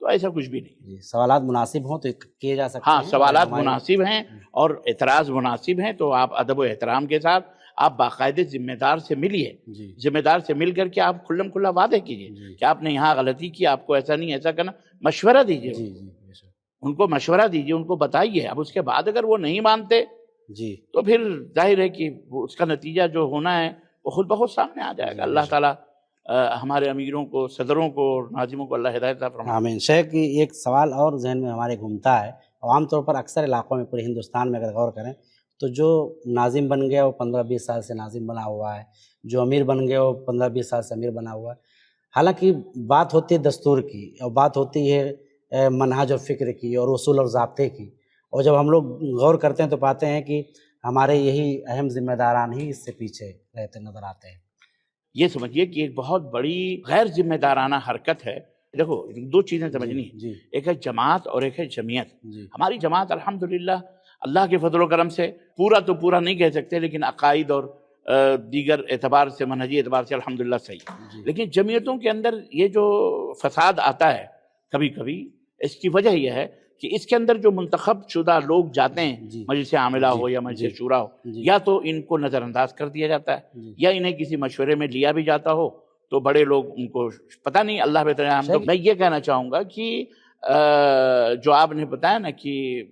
تو ایسا کچھ بھی نہیں. جی سوالات مناسب ہوں تو کیے جا سکتے ہاں ہیں. سوالات مناسب ہیں اور اعتراض مناسب ہیں تو آپ ادب و احترام کے ساتھ آپ باقاعدہ ذمہ دار سے ملیے. جی ذمہ دار سے مل کر کے آپ کھلم کھلا وعدے کیجیے کہ آپ نے یہاں غلطی کی, آپ کو ایسا نہیں ایسا کرنا, مشورہ دیجیے. جی جی بے شک. ان کو مشورہ دیجیے, ان کو بتائیے. اب اس کے بعد اگر وہ نہیں مانتے جی تو پھر ظاہر ہے کہ اس کا نتیجہ جو ہونا ہے وہ خود بخود سامنے آ جائے گا. اللہ تعالیٰ ہمارے امیروں کو, صدروں کو, ناظموں کو اللہ ہدایت عطا فرمائے. آمین. شیخ کی ایک سوال اور ذہن میں ہمارے گھومتا ہے, عام طور پر اکثر علاقوں میں پورے ہندوستان میں اگر غور کریں تو جو ناظم بن گیا وہ 15-20 سال سے ناظم بنا ہوا ہے, جو امیر بن گیا وہ 15-20 سال سے امیر بنا ہوا ہے. حالانکہ بات ہوتی ہے دستور کی اور بات ہوتی ہے منہج و فکر کی اور اصول اور ضابطے کی, اور جب ہم لوگ غور کرتے ہیں تو پاتے ہیں کہ ہمارے یہی اہم ذمہ داران ہی اس سے پیچھے رہتے نظر آتے ہیں. یہ سمجھیے کہ ایک بہت بڑی غیر ذمہ دارانہ حرکت ہے. دیکھو دو چیزیں سمجھنی ہیں, جی ایک ہے جماعت اور ایک ہے جمعیت. جی ہماری جماعت الحمدللہ اللہ کے فضل و کرم سے پورا تو پورا نہیں کہہ سکتے, لیکن عقائد اور دیگر اعتبار سے, منہجی اعتبار سے الحمدللہ صحیح. جی لیکن جمعیتوں کے اندر یہ جو فساد آتا ہے کبھی کبھی, اس کی وجہ یہ ہے کہ اس کے اندر جو منتخب شدہ لوگ جاتے ہیں, جی مجلس عاملہ جی ہو یا مجلس جی شورا ہو, جی یا تو ان کو نظر انداز کر دیا جاتا ہے جی. یا انہیں کسی مشورے میں لیا بھی جاتا ہو تو بڑے لوگ ان کو پتہ نہیں, اللہ بہتر ہے. ہم تو میں یہ کہنا چاہوں گا کہ جو آپ نے بتایا نا کہ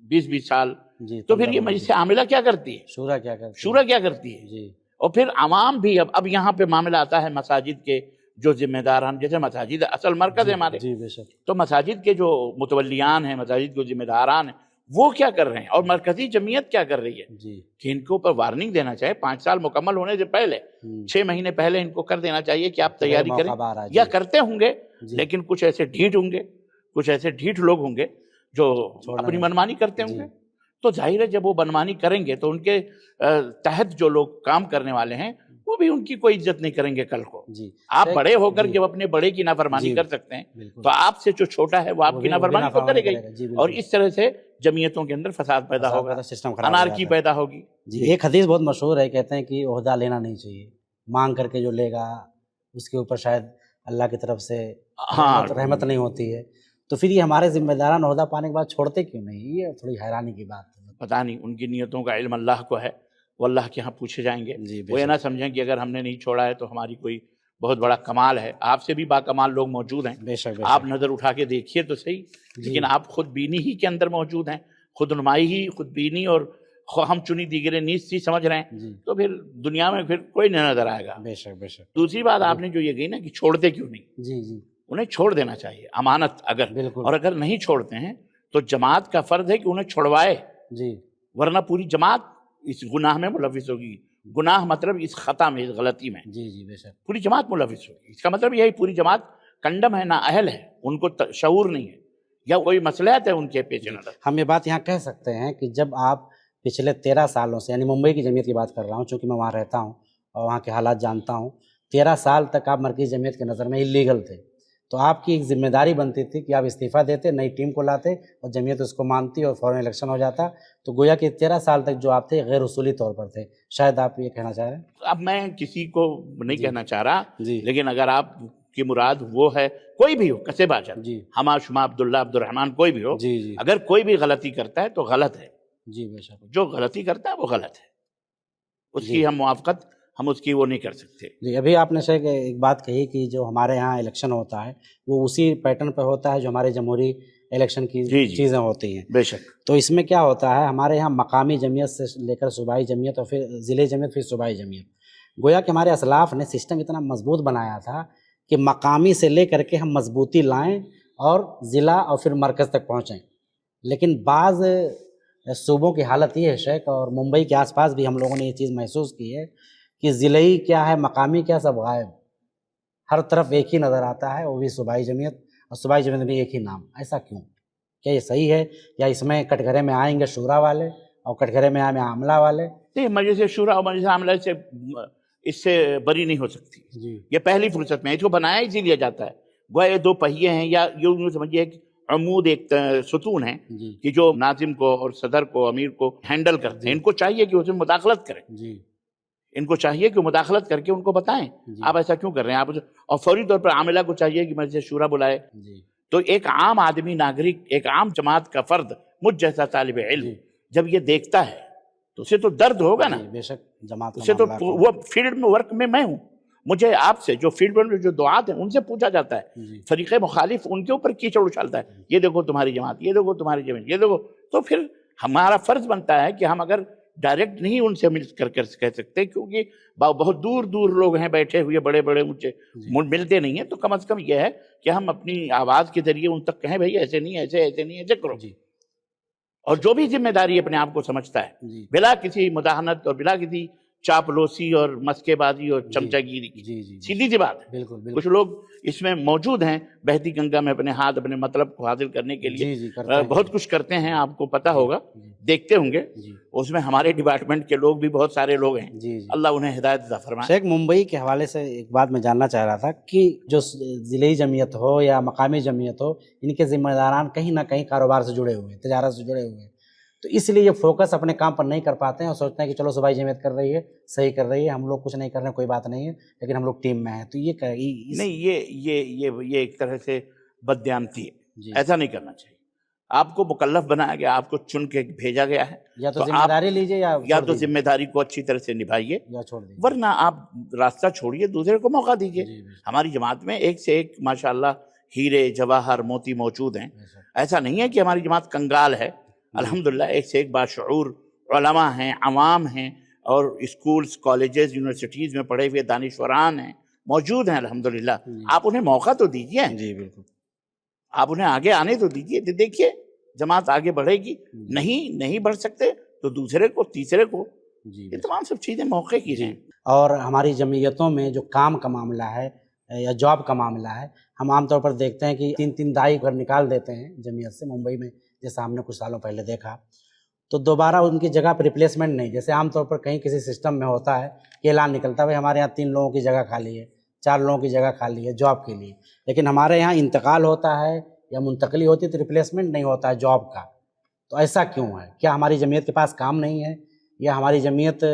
20-20 سال, جی تو پھر یہ مجلس عاملہ کیا کرتی ہے, شورا کیا کرتے ہیں؟ شورا کیا کرتی ہے, جی اور پھر عوام بھی. اب یہاں پہ معاملہ آتا ہے مساجد کے جو ذمہ داران, جیسے مساجد اصل مرکز ہے ہمارے, جی بے شک. تو مساجد کے جو متولیان ہیں, مساجد کے ذمہ داران ہیں, وہ کیا کر رہے ہیں, اور مرکزی جمعیت کیا کر رہی ہے جی کہ ان کے اوپر وارننگ دینا چاہیے 5 سال مکمل ہونے سے پہلے, 6 مہینے پہلے ان کو کر دینا چاہیے کہ آپ تیاری کریں. موقع بارہ. یا کرتے ہوں گے جی. لیکن کچھ ایسے ڈھیٹ ہوں گے, کچھ ایسے ڈھیٹ لوگ ہوں گے جو اپنی منمانی کرتے ہوں گے. تو ظاہر ہے جب وہ منمانی کریں گے تو ان کے تحت جو لوگ کام کرنے والے ہیں وہ بھی ان کی کوئی عزت نہیں کریں گے کل کو. جی آپ بڑے ہو کر جب اپنے بڑے کی نافرمانی کر سکتے ہیں تو آپ سے جو چھوٹا ہے وہ آپ کی نافرمانی تو کرے گا, اور اس طرح سے جمعیتوں کے اندر فساد پیدا ہوگا, سسٹم خراب, انارکی پیدا ہوگی. جی ایک حدیث بہت مشہور ہے, کہتے ہیں کہ عہدہ لینا نہیں چاہیے, مانگ کر کے جو لے گا اس کے اوپر شاید اللہ کی طرف سے رحمت نہیں ہوتی ہے. تو پھر یہ ہمارے ذمہ داران عہدہ پانے کے بعد چھوڑتے کیوں نہیں؟ یہ تھوڑی حیرانی کی بات ہے. پتہ نہیں, ان کی نیتوں کا علم اللہ کو ہے, وہ اللہ کے ہاں پوچھے جائیں گے. وہ یہ نہ سمجھیں کہ اگر ہم نے نہیں چھوڑا ہے تو ہماری کوئی بہت بڑا کمال ہے. آپ سے بھی باکمال لوگ موجود ہیں, بے شک. آپ نظر اٹھا کے دیکھیے تو صحیح, لیکن آپ خود بینی ہی کے اندر موجود ہیں, خود نمائی ہی, خود بینی اور ہم چنی دیگرے نیز سی سمجھ رہے ہیں, تو پھر دنیا میں پھر کوئی نہیں نظر آئے گا. بے شک بے شک. دوسری بات آپ نے جو یہ کہی نا کہ چھوڑتے کیوں نہیں, جی جی انہیں چھوڑ دینا چاہیے امانت اگر, اور اگر نہیں چھوڑتے ہیں تو جماعت کا فرض ہے کہ انہیں چھوڑوائے, جی ورنہ پوری جماعت اس گناہ میں ملوث ہوگی. گناہ مطلب اس خطا میں, اس غلطی میں جی جی بے شک پوری جماعت ملوث ہوگی. اس کا مطلب یہی پوری جماعت کنڈم ہے, نااہل ہے, ان کو شعور نہیں ہے یا کوئی مصلحت ہے ان کے پیش نظر. ہم یہ بات یہاں کہہ سکتے ہیں کہ جب آپ پچھلے 13 سالوں سے, یعنی ممبئی کی جمعیت کی بات کر رہا ہوں چونکہ میں وہاں رہتا ہوں اور وہاں کے حالات جانتا ہوں, 13 سال تک آپ مرکزی جمعیت کے نظر میں اللیگل تھے, تو آپ کی ایک ذمہ داری بنتی تھی کہ آپ استعفیٰ دیتے, نئی ٹیم کو لاتے اور جمعیت اس کو مانتی اور فوراً الیکشن ہو جاتا. تو گویا کہ 13 سال تک جو آپ تھے غیر اصولی طور پر تھے. شاید آپ یہ کہنا چاہ رہے ہیں؟ اب میں کسی کو نہیں کہنا چاہ رہا, جی لیکن اگر آپ کی مراد وہ ہے, کوئی بھی ہو, کسے باجر, جی ہما شما, عبداللہ, عبد الرحمن, کوئی بھی ہو, جی جی اگر کوئی بھی غلطی کرتا ہے تو غلط ہے. جی بے شک. جو غلطی کرتا ہے وہ غلط ہے, اس جی کی ہم موافقت, ہم اس کی وہ نہیں کر سکتے. جی ابھی آپ نے شیخ ایک بات کہی کہ جو ہمارے ہاں الیکشن ہوتا ہے وہ اسی پیٹرن پہ ہوتا ہے جو ہمارے جمہوری الیکشن کی چیزیں ہوتی ہیں. بے شک. تو اس میں کیا ہوتا ہے, ہمارے یہاں مقامی جمعیت سے لے کر صوبائی جمعیت اور پھر ضلعی جمعیت پھر صوبائی جمعیت, گویا کہ ہمارے اسلاف نے سسٹم اتنا مضبوط بنایا تھا کہ مقامی سے لے کر کے ہم مضبوطی لائیں اور ضلع اور پھر مرکز تک پہنچیں. لیکن بعض صوبوں کی حالت یہ ہے شیخ, اور ممبئی کے آس پاس بھی ہم لوگوں نے یہ چیز محسوس کی ہے کہ ضلعی کیا ہے, مقامی کیا, سب غائب, ہر طرف ایک ہی نظر آتا ہے, وہ بھی صوبائی جمعیت, اور صوبائی جمعیت میں بھی ایک ہی نام. ایسا کیوں؟ کیا یہ صحیح ہے, یا اس میں کٹگرے میں آئیں گے شورا والے اور کٹگرے میں آئیں گے عاملہ والے؟ نہیں, مجلس شورا اور مجلس عاملہ سے اس سے بری نہیں ہو سکتی. جی یہ پہلی فرصت میں اس کو بنایا اسی لیے جاتا ہے, گویا یہ 2 پہیے ہیں, یا یوں سمجھیے ایک عمود, ایک ستون ہے جی کہ جو ناظم کو اور صدر کو, امیر کو ہینڈل کرتے ہیں. ان کو چاہیے کہ اس میں مداخلت کریں, جی ان کو چاہیے کہ مداخلت کر کے ان کو بتائیں آپ ایسا کیوں کر رہے ہیں آپ, اور فوری طور پر عاملہ کو چاہیے کہ مجلس شورا بلائے, جی تو ایک عام آدمی ناگرک، ایک عام جماعت کا فرد، مجھ جیسا طالب علم جب یہ دیکھتا ہے تو اسے تو درد ہوگا نا. بے شک جماعت اسے تو وہ فیلڈ میں ورک میں ہوں. مجھے آپ سے جو فیلڈ میں جو دعات ہیں ان سے پوچھا جاتا ہے، فریق مخالف ان کے اوپر کیچڑ اچھالتا ہے، یہ دیکھو تمہاری جماعت، یہ دیکھو تمہاری جماعت، یہ دیکھو. تو پھر ہمارا فرض بنتا ہے کہ ہم اگر ڈائریکٹ نہیں ان سے مل کر کہہ سکتے، کیونکہ بہت دور دور لوگ ہیں بیٹھے ہوئے، بڑے بڑے اونچے، ملتے نہیں ہیں، تو کم از کم یہ ہے کہ ہم اپنی آواز کے ذریعے ان تک کہیں بھائی ایسے نہیں، ایسے نہیں، ایسے کرو. اور جو بھی ذمہ داری اپنے آپ کو سمجھتا ہے بلا کسی مداحنت اور بلا کسی چاپلوسی اور مسکے بازی اور چمچہ گیری کی، سیدھی سی بات ہے. کچھ لوگ اس میں موجود ہیں بہتی گنگا میں اپنے ہاتھ اپنے مطلب کو حاصل کرنے کے لیے بہت کچھ کرتے ہیں، آپ کو پتہ ہوگا، دیکھتے ہوں گے. اس میں ہمارے ڈپارٹمنٹ کے لوگ بھی بہت سارے لوگ ہیں، اللہ انہیں ہدایت عطا فرمائے. شیخ، ممبئی کے حوالے سے ایک بات میں جاننا چاہ رہا تھا کہ جو ضلعی جمعیت ہو یا مقامی جمعیت ہو، ان کے ذمہ داران کہیں نہ کہیں کاروبار سے جڑے ہوئے ہیں، تجارت سے جڑے ہوئے ہیں، تو اس لیے یہ فوکس اپنے کام پر نہیں کر پاتے ہیں اور سوچتے ہیں کہ چلو صوبائی جمعیت کر رہی ہے، صحیح کر رہی ہے، ہم لوگ کچھ نہیں کر رہے ہیں، کوئی بات نہیں ہے، لیکن ہم لوگ ٹیم میں ہیں. تو یہ نہیں، یہ ایک طرح سے بددیانتی ہے. ایسا نہیں کرنا چاہیے. آپ کو مکلف بنایا گیا، آپ کو چن کے بھیجا گیا ہے، یا تو ذمہ داری لیجیے یا تو ذمہ داری کو اچھی طرح سے نبھائیے، یا چھوڑ دیجیے، ورنہ آپ راستہ چھوڑیے، دوسرے کو موقع دیجیے. ہماری جماعت میں ایک سے ایک ماشاءاللہ ہیرے جواہر موتی موجود ہیں. ایسا نہیں ہے کہ ہماری جماعت کنگال ہے. الحمدللہ ایک سے ایک باشعور علماء ہیں، عوام ہیں، اور اسکولز، کالجز، یونیورسٹیز میں پڑھے ہوئے دانشوران ہیں، موجود ہیں الحمدللہ. آپ انہیں موقع تو دیجیے. جی بالکل، آپ انہیں آگے آنے تو دیجیے. دیکھیے جماعت آگے بڑھے گی. نہیں بڑھ سکتے تو دوسرے کو، تیسرے کو. یہ تمام سب چیزیں موقع کی ہیں. اور ہماری جمعیتوں میں جو کام کا معاملہ ہے یا جاب کا معاملہ ہے، ہم عام طور پر دیکھتے ہیں کہ 3 دہائی گھر نکال دیتے ہیں جمعیت سے. ممبئی میں جیسا ہم نے کچھ سالوں پہلے دیکھا، تو دوبارہ ان کی جگہ پر ریپلیسمنٹ نہیں. جیسے عام طور پر کہیں کسی سسٹم میں ہوتا ہے کہ اعلان نکلتا ہے بھائی ہمارے یہاں 3 لوگوں کی جگہ خالی ہے، 4 لوگوں کی جگہ خالی ہے جاب کے لیے، لیکن ہمارے یہاں انتقال ہوتا ہے یا منتقلی ہوتی ہے تو ریپلیسمنٹ نہیں ہوتا ہے جاب کا. تو ایسا کیوں ہے؟ کیا ہماری جمعیت کے پاس کام نہیں ہے یا ہماری جمعیت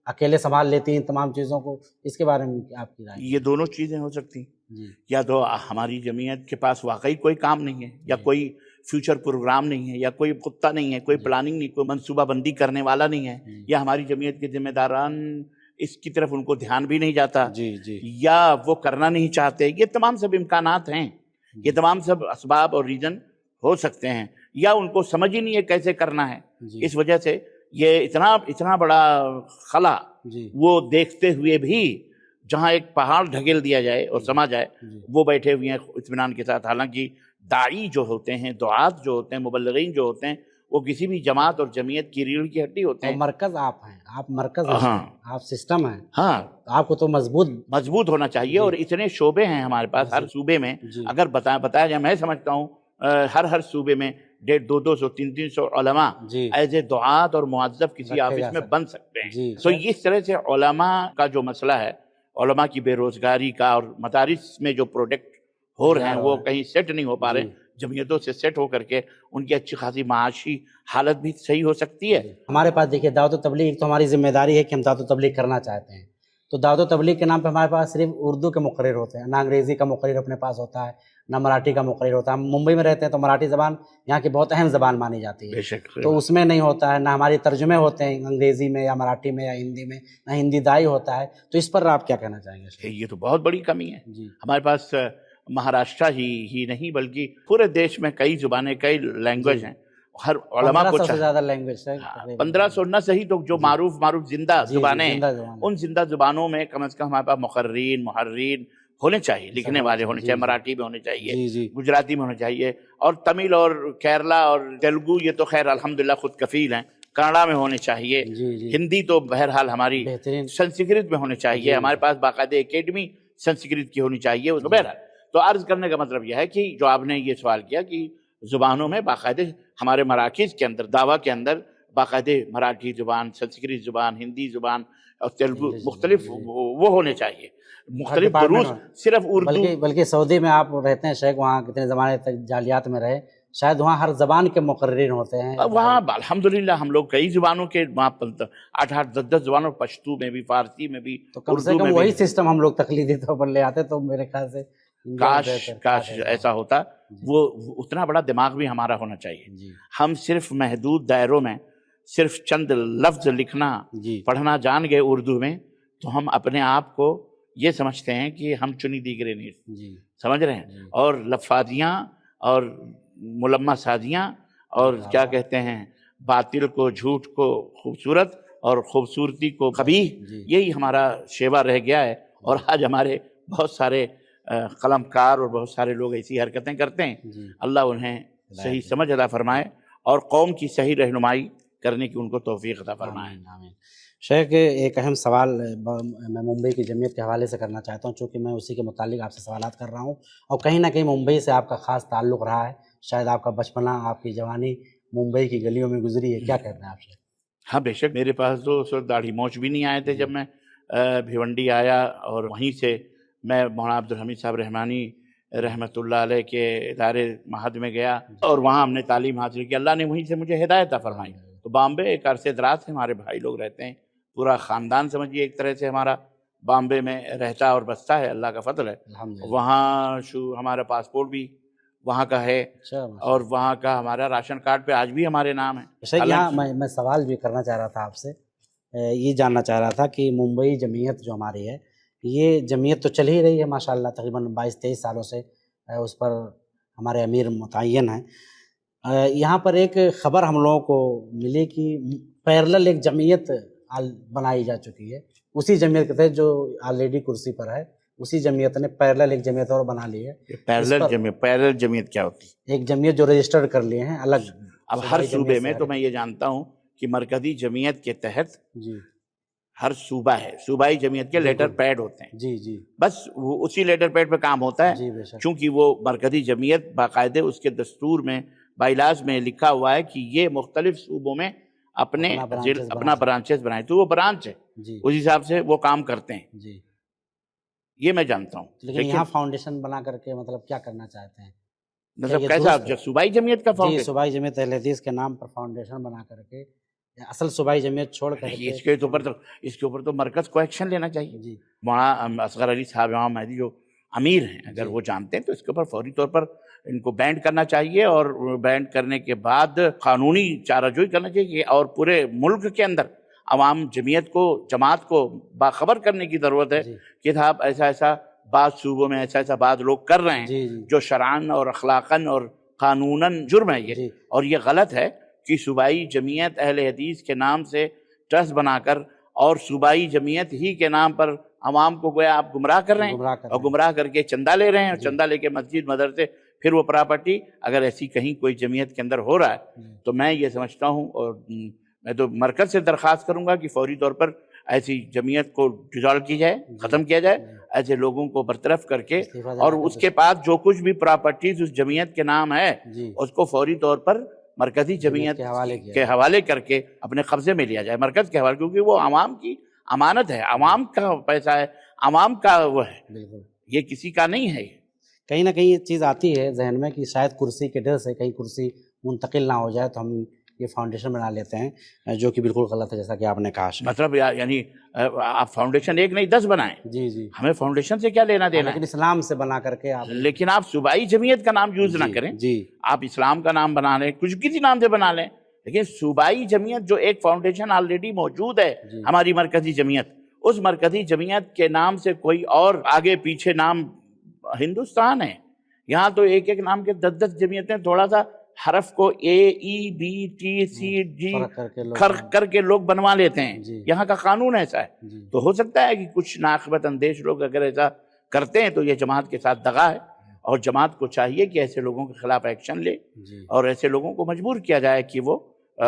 اکیلے سنبھال لیتی ہیں تمام چیزوں کو؟ اس کے بارے میں آپ کی رائے؟ یہ دونوں چیزیں ہو سکتی. یا تو ہماری جمعیت کے پاس واقعی کوئی کام نہیں ہے، یا کوئی فیوچر پروگرام نہیں ہے، یا کوئی خطہ نہیں ہے، کوئی پلاننگ نہیں، کوئی منصوبہ بندی کرنے والا نہیں ہے، یا ہماری جمعیت کے ذمہ داران اس کی طرف ان کو دھیان بھی نہیں جاتا، یا وہ کرنا نہیں چاہتے. یہ تمام سب امکانات ہیں، یہ تمام سب اسباب اور ریزن ہو سکتے ہیں، یا ان کو سمجھ ہی نہیں ہے کیسے کرنا ہے. اس وجہ سے یہ اتنا بڑا خلا وہ دیکھتے ہوئے بھی جہاں ایک پہاڑ ڈھکیل دیا جائے اور سما جائے، وہ بیٹھے ہوئے ہیں اطمینان کے ساتھ. حالانکہ داعی جو ہوتے ہیں، دعات جو ہوتے ہیں، مبلغین جو ہوتے ہیں، وہ کسی بھی جماعت اور جمعیت کی ریڑھ کی ہڈی ہوتے ہیں. مرکز آپ ہیں، آپ مرکز ہیں، آپ سسٹم ہیں. ہاں، آپ کو تو مضبوط ہونا چاہیے. اور اتنے شعبے ہیں ہمارے پاس ہر صوبے میں. اگر بتایا جائے، میں سمجھتا ہوں ہر صوبے میں 150 200 300 علماء ایز اے دعات اور معذب کسی آفس میں بن سکتے ہیں. تو اس طرح سے علماء کا جو مسئلہ ہے، علماء کی بے روزگاری کا، اور مدارس میں جو پروڈکٹ ہو رہے ہیں وہ کہیں سیٹ نہیں ہو پا رہے، جمعیتوں سے سیٹ ہو کر کے ان کی اچھی خاصی معاشی حالت بھی صحیح ہو سکتی ہے. ہمارے پاس دیکھیے دعوت و تبلیغ تو ہماری ذمہ داری ہے کہ ہم دعوت و تبلیغ کرنا چاہتے ہیں. تو دعوت و تبلیغ کے نام پہ ہمارے پاس صرف اردو کے مقرر ہوتے ہیں، نہ انگریزی کا مقرر اپنے پاس ہوتا ہے، نہ مراٹھی کا مقرر ہوتا ہے. ہم ممبئی میں رہتے ہیں تو مراٹھی زبان یہاں کی بہت اہم زبان مانی جاتی ہے، تو اس میں نہیں ہوتا ہے. نہ ہمارے ترجمے ہوتے ہیں انگریزی میں یا مراٹھی میں یا ہندی میں، نہ ہندی دائی ہوتا ہے. تو اس پر آپ کیا کہنا چاہیں گے؟ یہ تو بہت بڑی کمی ہے. ہمارے پاس مہاراشٹرا ہی نہیں بلکہ پورے دیش میں کئی زبانیں، کئی لینگویج ہیں. ہر علماء کو 1500 سے زیادہ لینگویج ہے. 1500 نہ صحیح تو جو معروف زندہ زبانیں ہیں، ان زندہ زبانوں میں کم از کم ہمارے پاس مقررین، محررین ہونے چاہیے، لکھنے والے ہونے چاہیے. مراٹھی میں ہونے چاہیے، گجراتی میں ہونے چاہیے، اور تمل اور کیرلا اور تیلگو یہ تو خیر الحمدللہ خود کفیل ہیں. کنڑا میں ہونے چاہیے. ہندی تو بہرحال ہماری، سنسکرت میں ہونے چاہیے. ہمارے پاس باقاعدہ اکیڈمی سنسکرت کی ہونی چاہیے. بہرحال تو عرض کرنے کا مطلب یہ ہے کہ جو آپ نے یہ سوال کیا کہ زبانوں میں باقاعدہ ہمارے مراکز کے اندر، دعویٰ کے اندر باقاعدہ مراٹھی زبان، سنسکرت زبان، ہندی زبان اور تیلگو مختلف وہ ہونے چاہیے. مختلف دروس، صرف اردو. بلکہ سعودی میں آپ رہتے ہیں شیخ، وہاں کتنے زمانے تک جالیات میں رہے، شاید وہاں ہر زبان کے مقررین ہوتے ہیں. وہاں الحمدللہ ہم لوگ کئی زبانوں کے، وہاں 8 10 زبانوں، پشتو میں بھی، فارسی میں بھی، تو کم سے کم وہی سسٹم ہم لوگ تقلیدی طور پر لے آتے تو میرے خیال سے کاش کاش ایسا ہوتا. جی وہ اتنا بڑا دماغ بھی ہمارا ہونا چاہیے. جی ہم صرف محدود دائروں میں صرف چند لفظ لکھنا جی پڑھنا جان گئے اردو میں تو ہم اپنے آپ کو یہ سمجھتے ہیں کہ ہم چنی دی گرینیڈ جی سمجھ رہے ہیں. جی اور لفاظیاں اور ملمہ سازیاں اور کیا کہتے ہیں باطل کو جھوٹ کو خوبصورت اور خوبصورتی کو قبیح، جی یہی ہمارا شیوا رہ گیا ہے. اور آج ہمارے بہت سارے قلم کار اور بہت سارے لوگ ایسی حرکتیں کرتے ہیں. جی اللہ انہیں صحیح سمجھ عطا فرمائے اور قوم کی صحیح رہنمائی کرنے کی ان کو توفیق عطا فرمائے. آمین آمین. شیخ ایک اہم سوال میں ممبئی کی جمعیت کے حوالے سے کرنا چاہتا ہوں، چونکہ میں اسی کے متعلق آپ سے سوالات کر رہا ہوں، اور کہیں نہ کہیں ممبئی سے آپ کا خاص تعلق رہا ہے، شاید آپ کا بچپنا آپ کی جوانی ممبئی کی گلیوں میں گزری ہے. کیا کہتے ہیں آپ سے؟ ہاں بے شک، میرے پاس تو اس وقت داڑھی موچ بھی نہیں آئے تھے جب میں بھیونڈی آیا، اور وہیں سے میں مولانا عبدالحمید صاحب رحمانی رحمۃ اللہ علیہ کے ادارے مہد میں گیا اور وہاں ہم نے تعلیم حاصل کی. اللہ نے وہیں سے مجھے ہدایت عطا فرمائی. تو بامبے ایک عرصے دراز سے ہمارے بھائی لوگ رہتے ہیں، پورا خاندان سمجھیے ایک طرح سے ہمارا بامبے میں رہتا اور بستا ہے، اللہ کا فضل ہے. الحمدللہ. وہاں ہمارا پاسپورٹ بھی وہاں کا ہے، اچھا اور وہاں کا ہمارا راشن کارڈ پہ آج بھی ہمارے نام ہے. شیخ یہاں میں سوال بھی کرنا چاہ رہا تھا آپ سے، یہ جاننا چاہ رہا تھا کہ ممبئی جمعیت جو ہماری ہے، یہ جمعیت تو چل ہی رہی ہے ماشاء اللہ تقریباً 22-23 سالوں سے اس پر ہمارے امیر متعین ہیں. یہاں پر ایک خبر ہم لوگوں کو ملی کہ پیرلل ایک جمعیت بنائی جا چکی ہے، اسی جمعیت کے تحت جو آلریڈی کرسی پر ہے، اسی جمعیت نے پیرلل ایک جمعیت اور بنا لی ہے. پیرلل جمعیت کیا ہوتی ہے؟ ایک جمعیت جو رجسٹرڈ کر لیے ہیں الگ. اب ہر صوبے میں تو میں یہ جانتا ہوں کہ مرکزی جمعیت کے تحت جی ہر صوبہ ہے، صوبائی جمعیت کے لیٹر پیڈ ہوتے ہیں. جی جی بس وہ اسی لیٹر پیڈ پہ کام ہوتا ہے. جی بے شک. چونکہ وہ مرکزی جمعیت باقاعدے اس کے دستور میں بائیلاز میں لکھا ہوا ہے کہ یہ مختلف صوبوں میں اپنا برانچز بنائے، تو وہ برانچ ہے، جی اس حساب سے وہ کام کرتے ہیں. جی. یہ میں جانتا ہوں. لیکن یہاں فاؤنڈیشن بنا کر کے مطلب کیا کرنا چاہتے ہیں؟ مطلب کیسا صوبائی جمعیت کا جی فاؤنڈیشن؟ صوبائی جمعیت اہل حدیث کے نام پر فاؤنڈیشن بنا کر کے اصل صوبائی جمعیت چھوڑ کر کے اس کے اوپر تو مرکز کو ایکشن لینا چاہیے. جی مولانا اصغر علی صاحب امام مہدی جو امیر ہیں، اگر وہ جانتے ہیں تو اس کے اوپر فوری طور پر ان کو بینڈ کرنا چاہیے، اور بینڈ کرنے کے بعد قانونی چارہ جوئی کرنا چاہیے، اور پورے ملک کے اندر عوام جماعت کو باخبر کرنے کی ضرورت ہے کہ صاحب ایسا بعض صوبوں میں ایسا بعض لوگ کر رہے ہیں جو شرعاً اور اخلاقاً اور قانوناً جرم ہے یہ، اور یہ غلط ہے کہ صوبائی جمعیت اہل حدیث کے نام سے ٹرسٹ بنا کر اور صوبائی جمعیت ہی کے نام پر عوام کو گویا آپ گمراہ کر رہے ہیں، اور گمراہ کر کے چندہ لے رہے ہیں، اور چندہ لے کے مسجد مدرسے پھر وہ پراپرٹی. اگر ایسی کہیں کوئی جمعیت کے اندر ہو رہا ہے تو میں یہ سمجھتا ہوں، اور میں تو مرکز سے درخواست کروں گا کہ فوری طور پر ایسی جمعیت کو ڈیزالو کی جائے، ختم کیا جائے، ایسے لوگوں کو برطرف کر کے، اور اس کے بعد جو کچھ بھی پراپرٹیز اس جمعیت کے نام ہے اس کو فوری طور پر مرکزی جمعیت کے حوالے کر کے اپنے قبضے میں لیا جائے، مرکز کے حوالے، کیونکہ وہ عوام کی امانت ہے، عوام کا پیسہ ہے، عوام کا وہ ہے، یہ کسی کا نہیں ہے. کہیں نہ کہیں یہ چیز آتی ہے ذہن میں کہ شاید کرسی کے ڈر سے کہیں کرسی منتقل نہ ہو جائے، تو ہم یہ فاؤنڈیشن بنا لیتے ہیں، جو کہ بالکل غلط ہے جیسا کہ آپ نے کہا. مطلب یعنی آپ فاؤنڈیشن ایک نہیں 10 بنائیں. جی جی. ہمیں فاؤنڈیشن سے کیا لینا دینا ہے؟ لیکن اسلام سے بنا کر کے آپ، لیکن آپ صوبائی جمعیت کا نام یوز نہ کریں. جی. آپ اسلام کا نام بنا لیں، کسی نام سے بنا لیں، لیکن صوبائی جمعیت جو ایک فاؤنڈیشن آلریڈی موجود ہے ہماری مرکزی جمعیت، اس مرکزی جمعیت کے نام سے کوئی اور آگے پیچھے نام، ہندوستان ہے یہاں تو ایک نام کے 10 جمعیتیں تھوڑا سا حرف کو AEBTCG خرق کر کے لوگ بنوا لیتے ہیں. یہاں کا قانون ایسا ہے. تو ہو سکتا ہے کہ کچھ ناقابت اندیش لوگ اگر ایسا کرتے ہیں تو یہ جماعت کے ساتھ دغا ہے، اور جماعت کو چاہیے کہ ایسے لوگوں کے خلاف ایکشن لے، اور ایسے لوگوں کو مجبور کیا جائے کہ وہ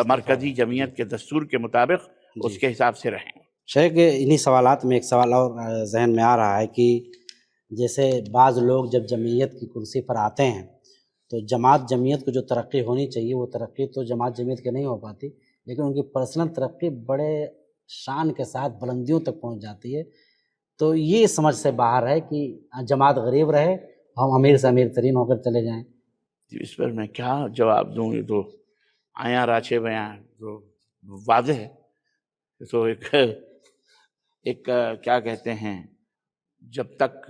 مرکزی جمعیت کے دستور کے مطابق اس کے حساب سے رہیں. شیخ انہی سوالات میں ایک سوال اور ذہن میں آ رہا ہے کہ جیسے بعض لوگ جب جمعیت کی کرسی پر آتے ہیں تو جمعیت کو جو ترقی ہونی چاہیے وہ ترقی تو جماعت جمعیت کے نہیں ہو پاتی، لیکن ان کی پرسنل ترقی بڑے شان کے ساتھ بلندیوں تک پہنچ جاتی ہے. تو یہ سمجھ سے باہر ہے کہ جماعت غریب رہے، ہم امیر سے امیر ترین ہو کر چلے جائیں. اس پر میں کیا جواب دوں؟ یہ تو آیا راچے بیاں تو واضح ہے. تو ایک کیا کہتے ہیں، جب تک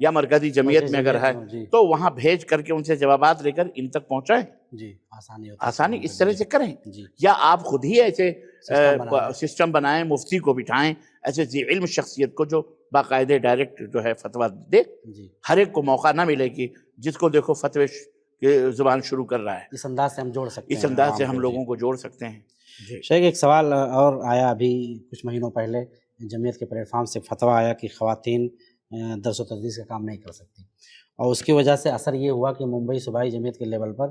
یا مرکزی جمعیت میں اگر ہے تو وہاں بھیج کر کے ان سے جوابات لے کر ان تک پہنچائیں. جی آسانی اس طرح سے کریں. یا آپ خود ہی ایسے سسٹم بنائیں, مفتی کو بٹھائیں, ایسے ذی علم شخصیت کو جو باقاعدے ڈائریکٹ جو ہے فتویٰ دے. ہر ایک کو موقع نہ ملے کہ جس کو دیکھو فتوے کی زبان شروع کر رہا ہے. اس انداز سے ہم جوڑ سکتے ہیں, اس انداز سے ہم لوگوں کو جوڑ سکتے ہیں. شیخ ایک سوال اور آیا ابھی کچھ مہینوں پہلے جمعیت کے پلیٹ فارم سے فتویٰ آیا کہ خواتین درس و تدریس کا کام نہیں کر سکتی, اور اس کی وجہ سے اثر یہ ہوا کہ ممبئی صوبائی جمعیت کے لیول پر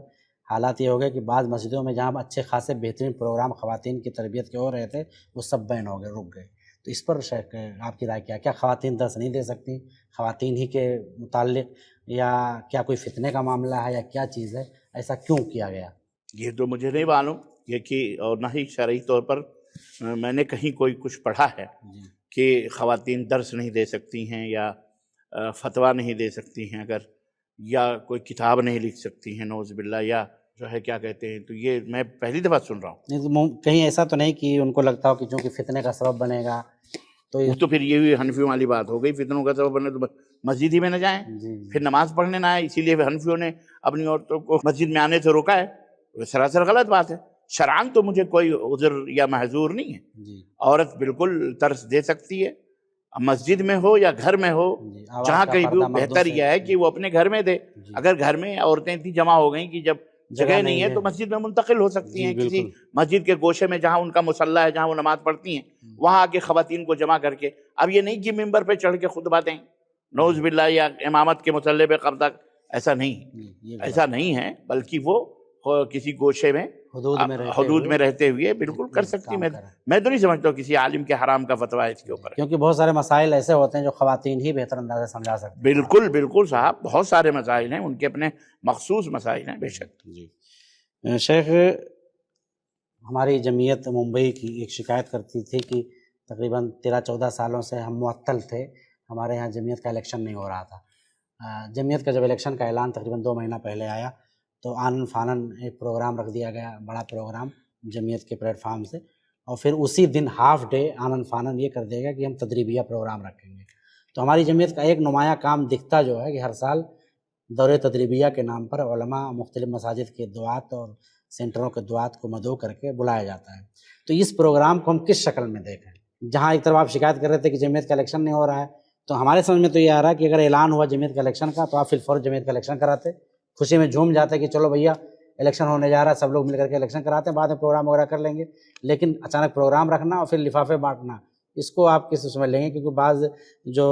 حالات یہ ہو گئے کہ بعض مسجدوں میں جہاں اچھے خاصے بہترین پروگرام خواتین کی تربیت کے ہو رہے تھے وہ سب بین ہو گئے, رک گئے. تو اس پر شیخ آپ کی رائے کیا خواتین درس نہیں دے سکتی خواتین ہی کے متعلق, یا کیا کوئی فتنے کا معاملہ ہے, یا کیا چیز ہے, ایسا کیوں کیا گیا؟ یہ تو مجھے نہیں معلوم یہ کہ, اور نہ ہی شرعی طور پر میں نے کہیں کوئی کچھ پڑھا ہے کہ خواتین درس نہیں دے سکتی ہیں یا فتویٰ نہیں دے سکتی ہیں اگر, یا کوئی کتاب نہیں لکھ سکتی ہیں نعوذ باللہ, یا جو ہے کیا کہتے ہیں. تو یہ میں پہلی دفعہ سن رہا ہوں. کہیں ایسا تو نہیں کہ ان کو لگتا ہو کہ چونکہ فتنے کا سبب بنے گا تو پھر یہ بھی حنفیوں والی بات ہو گئی, فتنوں کا سبب بنے تو مسجد ہی میں نہ جائیں, پھر نماز پڑھنے نہ آئے. اسی لیے حنفیوں نے اپنی عورتوں کو مسجد میں آنے سے روکا ہے. وہ سراسر غلط بات ہے. شرعاً تو مجھے کوئی عذر یا معذور نہیں ہے. عورت بالکل درس دے سکتی ہے, مسجد میں ہو یا گھر میں ہو, جہاں کہیں بھی. بہتر یہ ہے کہ وہ اپنے گھر میں دے. اگر گھر میں عورتیں اتنی جمع ہو گئیں کہ جب جگہ نہیں ہے تو مسجد میں منتقل ہو سکتی ہیں, کسی مسجد کے گوشے میں جہاں ان کا مصلی ہے, جہاں وہ نماز پڑھتی ہیں, وہاں آ کے خواتین کو جمع کر کے. اب یہ نہیں کہ ممبر پہ چڑھ کے خود باتیں نعوذ باللہ, یا امامت کے مصلی پہ قبضہ, ایسا نہیں ہے, بلکہ وہ کسی گوشے میں حدود میں رہتے ہوئے بالکل کر سکتی. میں تو نہیں سمجھتا ہوں کسی عالم کے حرام کا فتویٰ اس کے اوپر, کیونکہ بہت سارے مسائل ایسے ہوتے ہیں جو خواتین ہی بہتر انداز سے سمجھا سکتے ہیں. بالکل صاحب, بہت سارے مسائل ہیں, ان کے اپنے مخصوص مسائل ہیں بے شک. شیخ ہماری جمعیت ممبئی کی ایک شکایت کرتی تھی کہ تقریباً 13-14 سالوں سے ہم معطل تھے, ہمارے یہاں جمعیت کا الیکشن نہیں ہو رہا تھا. جمعیت کا جب الیکشن کا اعلان تقریباً 2 مہینہ پہلے آیا تو آنن فانن ایک پروگرام رکھ دیا گیا, بڑا پروگرام جمعیت کے پلیٹ فارم سے, اور پھر اسی دن ہاف ڈے آنن فانن یہ کر دے گا کہ ہم تدریبیہ پروگرام رکھیں گے. تو ہماری جمعیت کا ایک نمایاں کام دکھتا جو ہے کہ ہر سال دورے تدریبیہ کے نام پر علماء مختلف مساجد کے دعات اور سینٹروں کے دعات کو مدعو کر کے بلایا جاتا ہے. تو اس پروگرام کو ہم کس شکل میں دیکھیں؟ جہاں ایک طرف آپ شکایت کر رہے تھے کہ جمعیت کا الیکشن نہیں ہو رہا ہے, تو ہمارے سمجھ میں تو یہ آ رہا ہے کہ اگر اعلان ہوا جمعیت کا الیکشن کا تو آپ فی الفور جمعیت کا الیکشن کراتے, خوشی میں جھوم جاتے کہ چلو بھیا الیکشن ہونے جا رہا ہے, سب لوگ مل کر کے الیکشن کراتے ہیں, بعد میں پروگرام وغیرہ کر لیں گے. لیکن اچانک پروگرام رکھنا اور پھر لفافے بانٹنا, اس کو آپ کس سمجھ لیں گے؟ کیونکہ بعض جو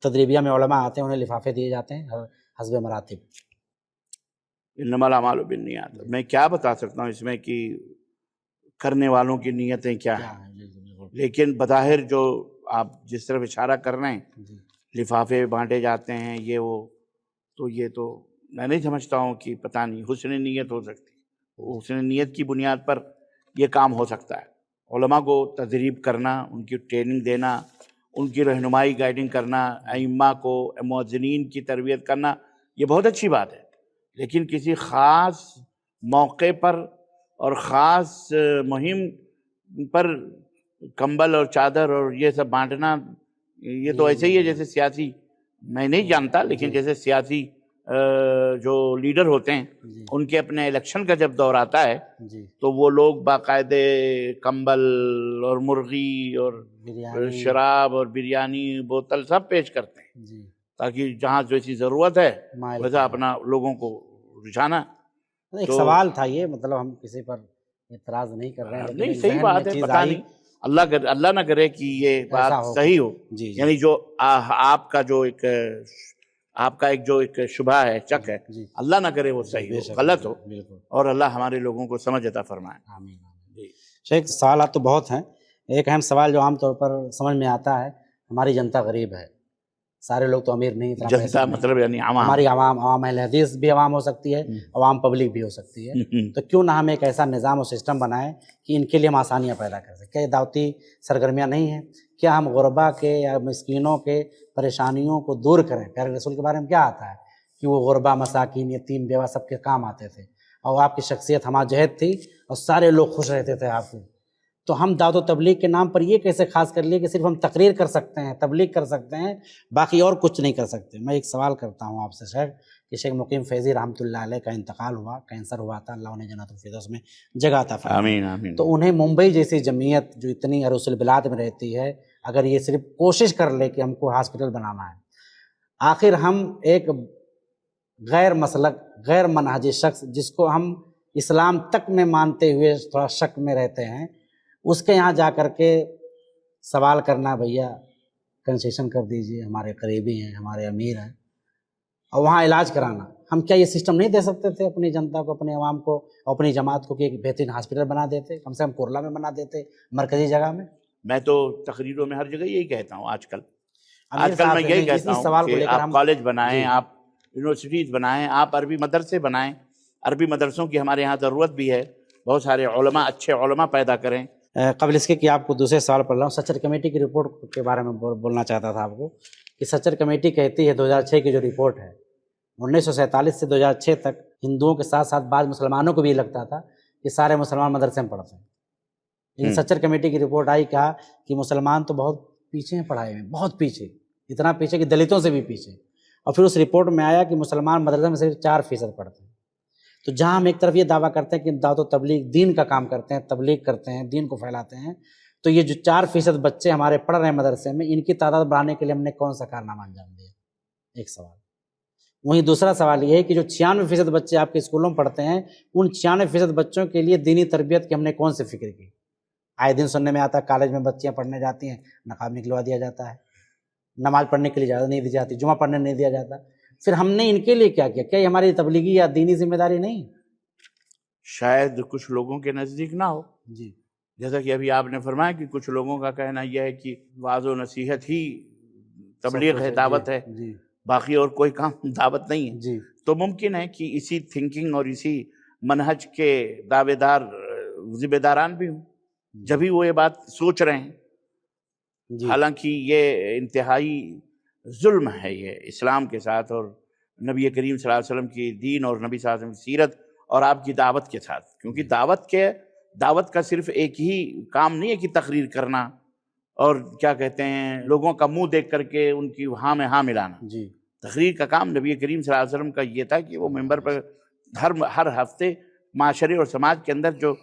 تدریبیہ میں علماء آتے ہیں انہیں لفافے دیے جاتے ہیں حسب مراتب. انما الاعمال بالنیات. میں کیا بتا سکتا ہوں اس میں کہ کرنے والوں کی نیتیں کیا ہیں, لیکن بظاہر جو آپ جس طرف اشارہ کر رہے ہیں, لفافے بانٹے جاتے ہیں یہ وہ, تو یہ تو میں نہیں سمجھتا ہوں کہ پتہ نہیں حسن نیت ہو سکتی. حسن نیت کی بنیاد پر یہ کام ہو سکتا ہے. علماء کو تدریب کرنا, ان کی ٹریننگ دینا, ان کی رہنمائی گائیڈنگ کرنا, ائمہ کو مؤذنین کی تربیت کرنا, یہ بہت اچھی بات ہے. لیکن کسی خاص موقع پر اور خاص مہم پر کمبل اور چادر اور یہ سب بانٹنا, یہ تو ایسے ہی ہے جیسے سیاسی, میں نہیں جانتا, لیکن جیسے سیاسی جو لیڈر ہوتے ہیں ان کے اپنے الیکشن کا جب دور آتا ہے تو وہ لوگ باقاعدے کمبل اور مرغی اور شراب اور بریانی بوتل سب پیش کرتے ہیں تاکہ جہاں جیسی ضرورت ہے ویسا اپنا لوگوں کو رجھانا. ایک سوال تھا یہ, مطلب ہم کسی پر اعتراض نہیں کر رہے ہیں, نہیں صحیح بات ہے, پتہ نہیں اللہ نہ کرے کہ یہ بات صحیح ہو. یعنی جو آپ کا ایک جو ایک شبہ ہے, شک ہے, اللہ نہ کرے وہ صحیح ہو, غلط ہو, اور اللہ ہمارے لوگوں کو سمجھ عطا فرمائے. شیخ سوالات تو بہت ہیں. ایک اہم سوال جو عام طور پر سمجھ میں آتا ہے, ہماری جنتا غریب ہے, سارے لوگ تو امیر نہیں, جنتا مطلب یعنی عوام, ہماری عوام اہل حدیث بھی عوام ہو سکتی ہے, عوام پبلک بھی ہو سکتی ہے. تو کیوں نہ ہم ایک ایسا نظام و سسٹم بنائیں کہ ان کے لیے ہم آسانیاں پیدا کر سکیں. کیا یہ دعوتی سرگرمیاں نہیں ہیں؟ کیا ہم غربا کے یا مسکینوں کے پریشانیوں کو دور کریں؟ پیارے رسول کے بارے میں کیا آتا ہے کہ وہ غربا, مساکین, یتیم, بیوہ سب کے کام آتے تھے, اور آپ کی شخصیت ہمہ جہت تھی اور سارے لوگ خوش رہتے تھے آپ سے. تو ہم دعوت و تبلیغ کے نام پر یہ کیسے خاص کر لیے کہ صرف ہم تقریر کر سکتے ہیں، تبلیغ کر سکتے ہیں، باقی اور کچھ نہیں کر سکتے؟ میں ایک سوال کرتا ہوں آپ سے شیخ، کہ شیخ مقیم فیضی رحمۃ اللہ علیہ کا انتقال ہوا، کینسر ہوا تھا، اللہ انہیں جنت الفردوس میں جگہ عطا فرمائے۔ آمین آمین۔ تو انہیں ممبئی جیسی جمعیت جو اتنی عروس البلاد میں رہتی ہے، اگر یہ صرف کوشش کر لے کہ ہم کو ہاسپٹل بنانا ہے، آخر ہم ایک غیر مسلک غیر منہجی شخص جس کو ہم اسلام تک میں مانتے ہوئے تھوڑا شک میں رہتے ہیں، اس کے یہاں جا کر کے سوال کرنا، بھیا کنسیشن کر دیجئے، ہمارے قریبی ہیں، ہمارے امیر ہیں، اور وہاں علاج کرانا، ہم کیا یہ سسٹم نہیں دے سکتے تھے اپنی جنتا کو، اپنے عوام کو اور اپنی جماعت کو کہ ایک بہترین ہاسپٹل بنا دیتے، کم سے کم کرلا میں بنا دیتے، مرکزی جگہ میں؟ میں تو تقریروں میں ہر جگہ یہی کہتا ہوں، آج کل امیر صاحب میں یہی کہتا اس سوال ہوں کو کہ لے کر آپ ہم کالج بنائیں، جی آپ یونیورسٹیز بنائیں، آپ عربی مدرسے بنائیں، عربی مدرسوں کی ہمارے یہاں ضرورت بھی ہے، بہت سارے علماء، اچھے علماء پیدا کریں۔ قبل اس کے کہ آپ کو دوسرے سوال پڑھ رہا ہوں، سچر کمیٹی کی رپورٹ کے بارے میں بولنا چاہتا تھا آپ کو، کہ سچر کمیٹی کہتی ہے 2006 کی جو رپورٹ ہے، 1947 سے 2006 تک ہندوؤں کے ساتھ ساتھ بعض مسلمانوں کو بھی لگتا تھا کہ سارے مسلمان مدرسے میں پڑھتے ہیں، لیکن سچر کمیٹی کی رپورٹ آئی، کہا کہ مسلمان تو بہت پیچھے ہیں پڑھائی میں، بہت پیچھے، اتنا پیچھے کہ دلتوں سے بھی پیچھے، اور پھر اس رپورٹ میں آیا کہ مسلمان مدرسے میں صرف 4% پڑھتے ہیں۔ تو جہاں ہم ایک طرف یہ دعویٰ کرتے ہیں کہ دعوت و تبلیغ دین کا کام کرتے ہیں، تبلیغ کرتے ہیں، دین کو پھیلاتے ہیں، تو یہ جو 4% بچے ہمارے پڑھ رہے ہیں مدرسے میں، ان کی تعداد بڑھانے کے لیے ہم نے کون سا کارنامہ انجام دیا؟ ایک سوال۔ وہیں دوسرا سوال یہ ہے کہ جو 96% بچے آپ کے اسکولوں میں پڑھتے ہیں، ان 96% بچوں کے لیے دینی تربیت کی ہم نے کون سی فکر کی؟ آئے دن سننے میں آتا ہے کالج میں بچیاں پڑھنے جاتی ہیں، نقاب نکلوا دیا جاتا ہے، نماز پڑھنے کے لیے اجازت نہیں دی جاتی، جمعہ پڑھنے نہیں دیا جاتا، پھر ہم نے ان کے لیے کیا کیا؟ کیا یہ ہماری تبلیغی یا دینی ذمہ داری نہیں؟ شاید کچھ لوگوں کے نزدیک نہ ہو، جی جیسا کہ ابھی آپ نے فرمایا کہ کچھ لوگوں کا کہنا یہ ہے کہ وعظ و نصیحت ہی تبلیغ ہے، دعوت ہے، جی باقی اور کوئی کام دعوت نہیں ہے۔ جی تو ممکن ہے کہ اسی تھنکنگ اور اسی منہج کے دعوے دار ذمہ داران بھی ہوں، جبھی وہ یہ بات سوچ رہے ہیں۔ جی حالانکہ یہ انتہائی ظلم ہے یہ اسلام کے ساتھ اور نبی کریم صلی اللہ علیہ وسلم کی دین اور نبی صلی اللہ علیہ وسلم کی سیرت اور آپ کی دعوت کے ساتھ، کیونکہ دعوت کا صرف ایک ہی کام نہیں ہے کہ تقریر کرنا اور کیا کہتے ہیں لوگوں کا منہ دیکھ کر کے ان کی ہاں میں ہاں ملانا۔ جی تقریر کا کام نبی کریم صلی اللہ علیہ وسلم کا یہ تھا کہ وہ ممبر پر ہر ہفتے معاشرے اور سماج کے اندر جو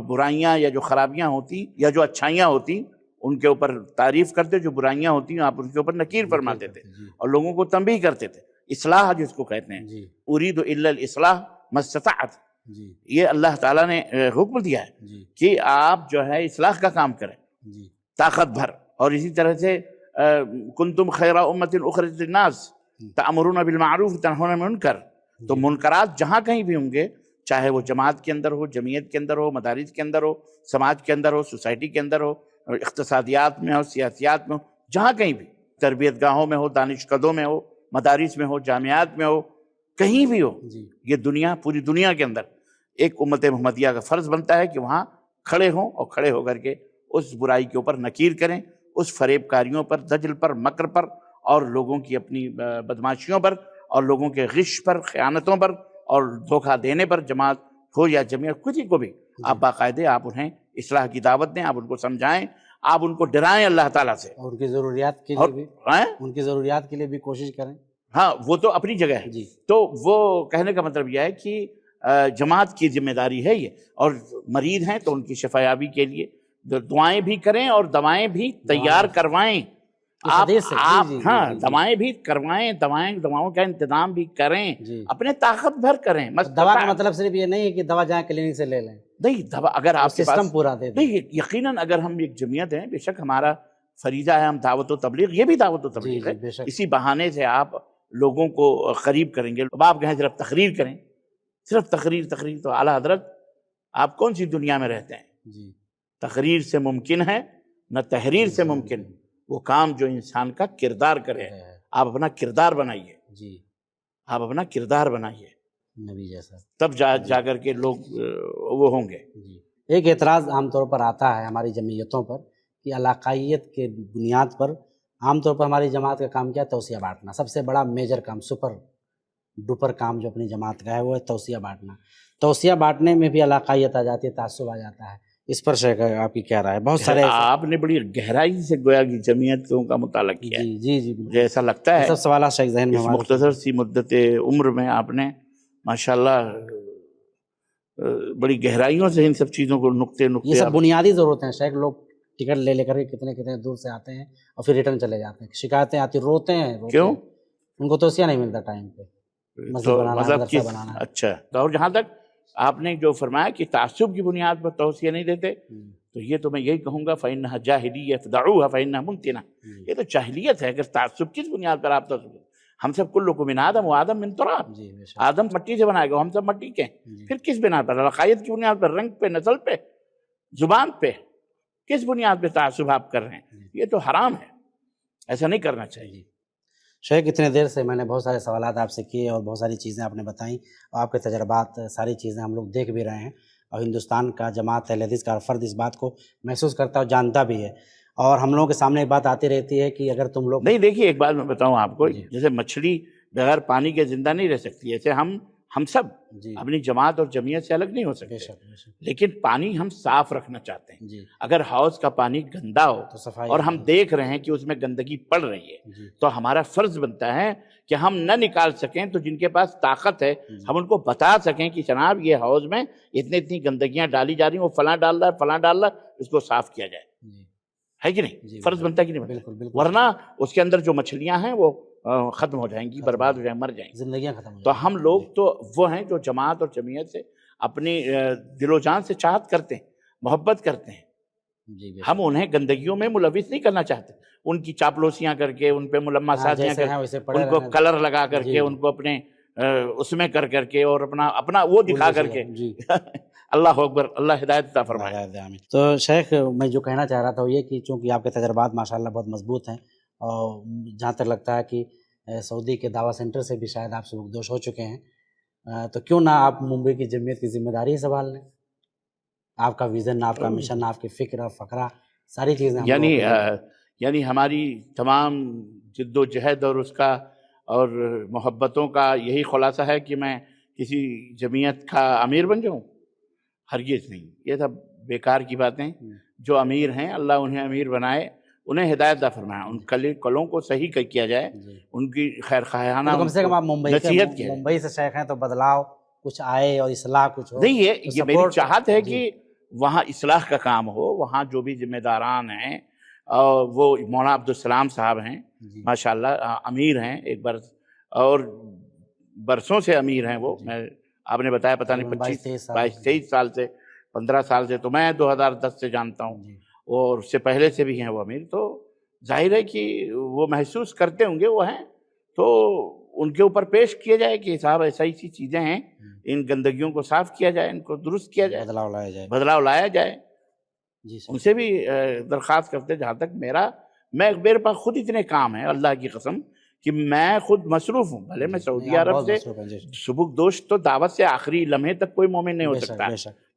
برائیاں یا جو خرابیاں ہوتی یا جو اچھائیاں ہوتی ان کے اوپر تعریف کرتے، جو برائیاں ہوتی ہیں آپ ان کے اوپر نکیر فرماتے تھے اور لوگوں کو تنبیہ کرتے تھے۔ اصلاح جس کو کہتے ہیں، جی اريد الا الاصلاح ما استطعت، جی یہ اللہ تعالیٰ نے حکم دیا ہے جی کہ آپ جو ہے اصلاح کا کام کریں جی طاقت بھر۔ اور اسی طرح سے کنتم خیر امۃ اخرجت للناس تأمرون بالمعروف تنہون عن المنکر، تو منکرات جہاں کہیں بھی ہوں گے، چاہے وہ جماعت کے اندر ہو، جمعیت کے اندر ہو، مدارس کے اندر ہو، سماج کے اندر ہو، سوسائٹی کے اندر ہو، اقتصادیات میں ہو، سیاسیات میں ہو، جہاں کہیں بھی، تربیت گاہوں میں ہو، دانش کدوں میں ہو، مدارس میں ہو، جامعات میں ہو، کہیں بھی ہو، جی یہ دنیا، پوری دنیا کے اندر ایک امت محمدیہ کا فرض بنتا ہے کہ وہاں کھڑے ہوں اور کھڑے ہو کر کے اس برائی کے اوپر نکیر کریں، اس فریب کاریوں پر، دجل پر، مکر پر اور لوگوں کی اپنی بدماشیوں پر اور لوگوں کے غش پر، خیانتوں پر اور دھوکہ دینے پر، جماعت ہو یا جمعیت، کسی کو بھی آپ باقاعدے آپ انہیں اصلاح کی دعوت دیں، آپ ان کو سمجھائیں، آپ ان کو ڈرائیں اللہ تعالیٰ سے، اور ان کی ضروریات کے اور لیے بھی ہیں ان کی ضروریات کے لیے بھی کوشش کریں۔ ہاں وہ تو اپنی جگہ ہے۔ جی تو وہ کہنے کا مطلب یہ ہے کہ جماعت کی ذمہ داری ہے یہ، اور مریض ہیں تو ان کی شفایابی کے لیے دعائیں بھی کریں اور دوائیں بھی تیار کروائیں۔ اس آپ حدیث سے آپ جی جی ہاں جی جی دوائیں بھی کروائیں، دواؤں کا انتظام بھی کریں، جی اپنے طاقت بھر کریں۔ دوا کا مطلب صرف یہ نہیں ہے کہ دوا جائیں کلینک سے لے لیں، نہیں دوا اگر آپ کے پاس سسٹم پورا دے دیں۔ نہیں، یقیناً اگر ہم ایک جمعیت ہیں، بے شک ہمارا فریضہ ہے، ہم دعوت و تبلیغ، یہ بھی دعوت و جی تبلیغ جی ہے، بے شک اسی بہانے سے آپ لوگوں کو قریب کریں گے۔ اب آپ کہیں صرف تقریر کریں، صرف تقریر تو اعلیٰ حضرت آپ کون سی دنیا میں رہتے ہیں؟ جی تقریر سے ممکن ہے نہ تحریر سے ممکن، وہ کام جو انسان کا کردار کرے۔ آپ اپنا کردار بنائیے، جی آپ اپنا کردار بنائیے، نبی جیسا۔ تب جا کر کے لوگ وہ ہوں گے۔ جی ایک اعتراض عام طور پر آتا ہے ہماری جمعیتوں پر کہ علاقائیت کے بنیاد پر عام طور پر ہماری جماعت کا کام کیا ہے؟ توسیہ بانٹنا، سب سے بڑا میجر کام، سپر ڈوپر کام جو اپنی جماعت کا ہے وہ ہے توسیہ بانٹنا۔ توسیہ بانٹنے میں بھی علاقائیت آ جاتی ہے، تعصب آ جاتا ہے، اس پر شیخ آپ کی کیا رائے ہے؟ بہت سارے آپ نے بڑی گہرائی سے گویا کہ جمعیتوں کا مطالعہ کیا ہے. جی جی مجھے ایسا لگتا ہے سب سوالات شیخ ذہن میں اس ہمارے مختصر سی مدت عمر میں آپ نے ماشاءاللہ بڑی گہرائیوں سے ان سب چیزوں کو نقطے یہ سب بنیادی ضرورتیں ہیں شیخ. لوگ ٹکٹ لے کر کے کتنے دور سے آتے ہیں اور پھر ریٹرن چلے جاتے ہیں. شکایتیں آتی روتے ہیں کیوں؟ ان کو توسیہ نہیں ملتا ٹائم پہ. مذہب کی اچھا. تو اور جہاں تک آپ نے جو فرمایا کہ تعصب کی بنیاد پر توسیہ نہیں دیتے، تو یہ تو میں یہی کہوں گا فَإِنَّهَا جَاهِلِيَّةٌ فَدَعُوهَا فَإِنَّهَا مُمْتِنَةٌ. یہ تو جاہلیت ہے. اگر تعصب کس بنیاد پر آپ تعصب، ہم سب کلکم من آدم و آدم من تراب، آدم مٹی سے بنائے گا، ہم سب مٹی کے ہیں. پھر کس بنیاد پر؟ عقائد کی بنیاد پر، رنگ پہ، نسل پہ، زبان پہ، کس بنیاد پہ تعصب آپ کر رہے ہیں؟ یہ تو حرام ہے، ایسا نہیں کرنا چاہیے. شیخ اتنے دیر سے میں نے بہت سارے سوالات آپ سے کیے اور بہت ساری چیزیں آپ نے بتائیں اور آپ کے تجربات، ساری چیزیں ہم لوگ دیکھ بھی رہے ہیں اور ہندوستان کا جماعت اہل حدیث کا ہر فرد اس بات کو محسوس کرتا ہے اور جانتا بھی ہے. اور ہم لوگوں کے سامنے ایک بات آتی رہتی ہے کہ اگر تم لوگ نہیں، دیکھیے ایک بات میں بتاؤں آپ کو، جیسے مچھلی بغیر پانی کے زندہ نہیں رہ سکتی، ایسے ہم سب اپنی جماعت اور جمعیت سے الگ نہیں ہو سکتے. لیکن پانی ہم صاف رکھنا چاہتے ہیں. اگر حوض کا پانی گندا ہو اور ہم دیکھ رہے ہیں کہ اس میں گندگی پڑ رہی ہے، تو ہمارا فرض بنتا ہے کہ ہم نہ نکال سکیں تو جن کے پاس طاقت ہے ہم ان کو بتا سکیں کہ جناب یہ حوض میں اتنی گندگیاں ڈالی جا رہی ہیں، وہ فلاں ڈال رہا ہے، فلاں ڈال رہا ہے، اس کو صاف کیا جائے. ہے کہ نہیں؟ فرض بنتا ہے کہ نہیں بنتا؟ ورنہ اس کے اندر جو مچھلیاں ہیں وہ ختم ہو جائیں گی، برباد ہو جائیں گی، مر جائیں گی، زندگیاں ختم ہو تو ہم لوگ تو وہ ہیں جو جماعت اور جمعیت سے اپنی دل و جان سے چاہت کرتے ہیں، محبت کرتے ہیں. ہم انہیں گندگیوں میں ملوث نہیں کرنا چاہتے. ان کی چاپلوسیاں کر کے، ان پہ ملما سازیاں کر کے، ان کو کلر لگا کر کے، ان کو اپنے اس میں کر کے اور اپنا وہ دکھا کر کے اللہ اکبر، اللہ ہدایت عطا فرمائے. تو شیخ میں جو کہنا چاہ رہا تھا وہ یہ کہ چونکہ آپ کے تجربات ماشاءاللہ بہت مضبوط ہیں اور جہاں تک لگتا ہے کہ سعودی کے دعویٰ سینٹر سے بھی شاید آپ سبکدوش ہو چکے ہیں، تو کیوں نہ آپ ممبئی کی جمعیت کی ذمہ داری سنبھال لیں؟ آپ کا ویژن، آپ کا مشن، آپ کی فکر اور فقرہ، ساری چیزیں یعنی ہماری تمام جد و جہد اور اس کا اور محبتوں کا یہی خلاصہ ہے کہ میں کسی جمعیت کا امیر بن جاؤں؟ ہرگز نہیں. یہ سب بیکار کی باتیں. جو امیر ہیں اللہ انہیں امیر بنائے، انہیں ہدایت عطا فرمائے، ان کلوں کو صحیح کیا جائے، ان کی خیر خواہانہ کم سے کم آپ ممبئی سے شیخ ہیں تو بدلاؤ کچھ آئے اور اصلاح کچھ ہو. نہیں، یہ میری چاہت ہے کہ وہاں اصلاح کا کام ہو. وہاں جو بھی ذمہ داران ہیں، وہ مولانا عبدالسلام صاحب ہیں ماشاءاللہ، امیر ہیں ایک برس اور برسوں سے امیر ہیں وہ. میں آپ نے بتایا پتہ نہیں 22-23 سال سے، 15 سال سے، تو میں 2010 سے جانتا ہوں اور اس سے پہلے سے بھی ہیں وہ امیر. تو ظاہر ہے کہ وہ محسوس کرتے ہوں گے، وہ ہیں، تو ان کے اوپر پیش کیا جائے کہ صاحب ایسی چیزیں ہیں، ان گندگیوں کو صاف کیا جائے، ان کو درست کیا جائے، بدلاؤ لایا جائے. ان سے بھی درخواست کرتے، جہاں تک میرے پاس خود اتنے کام ہیں اللہ کی قسم کہ میں خود مصروف ہوں. بھلے میں سعودی عرب سے سبکدوش تو دعوت سے آخری لمحے تک کوئی مومن نہیں ہو سکتا،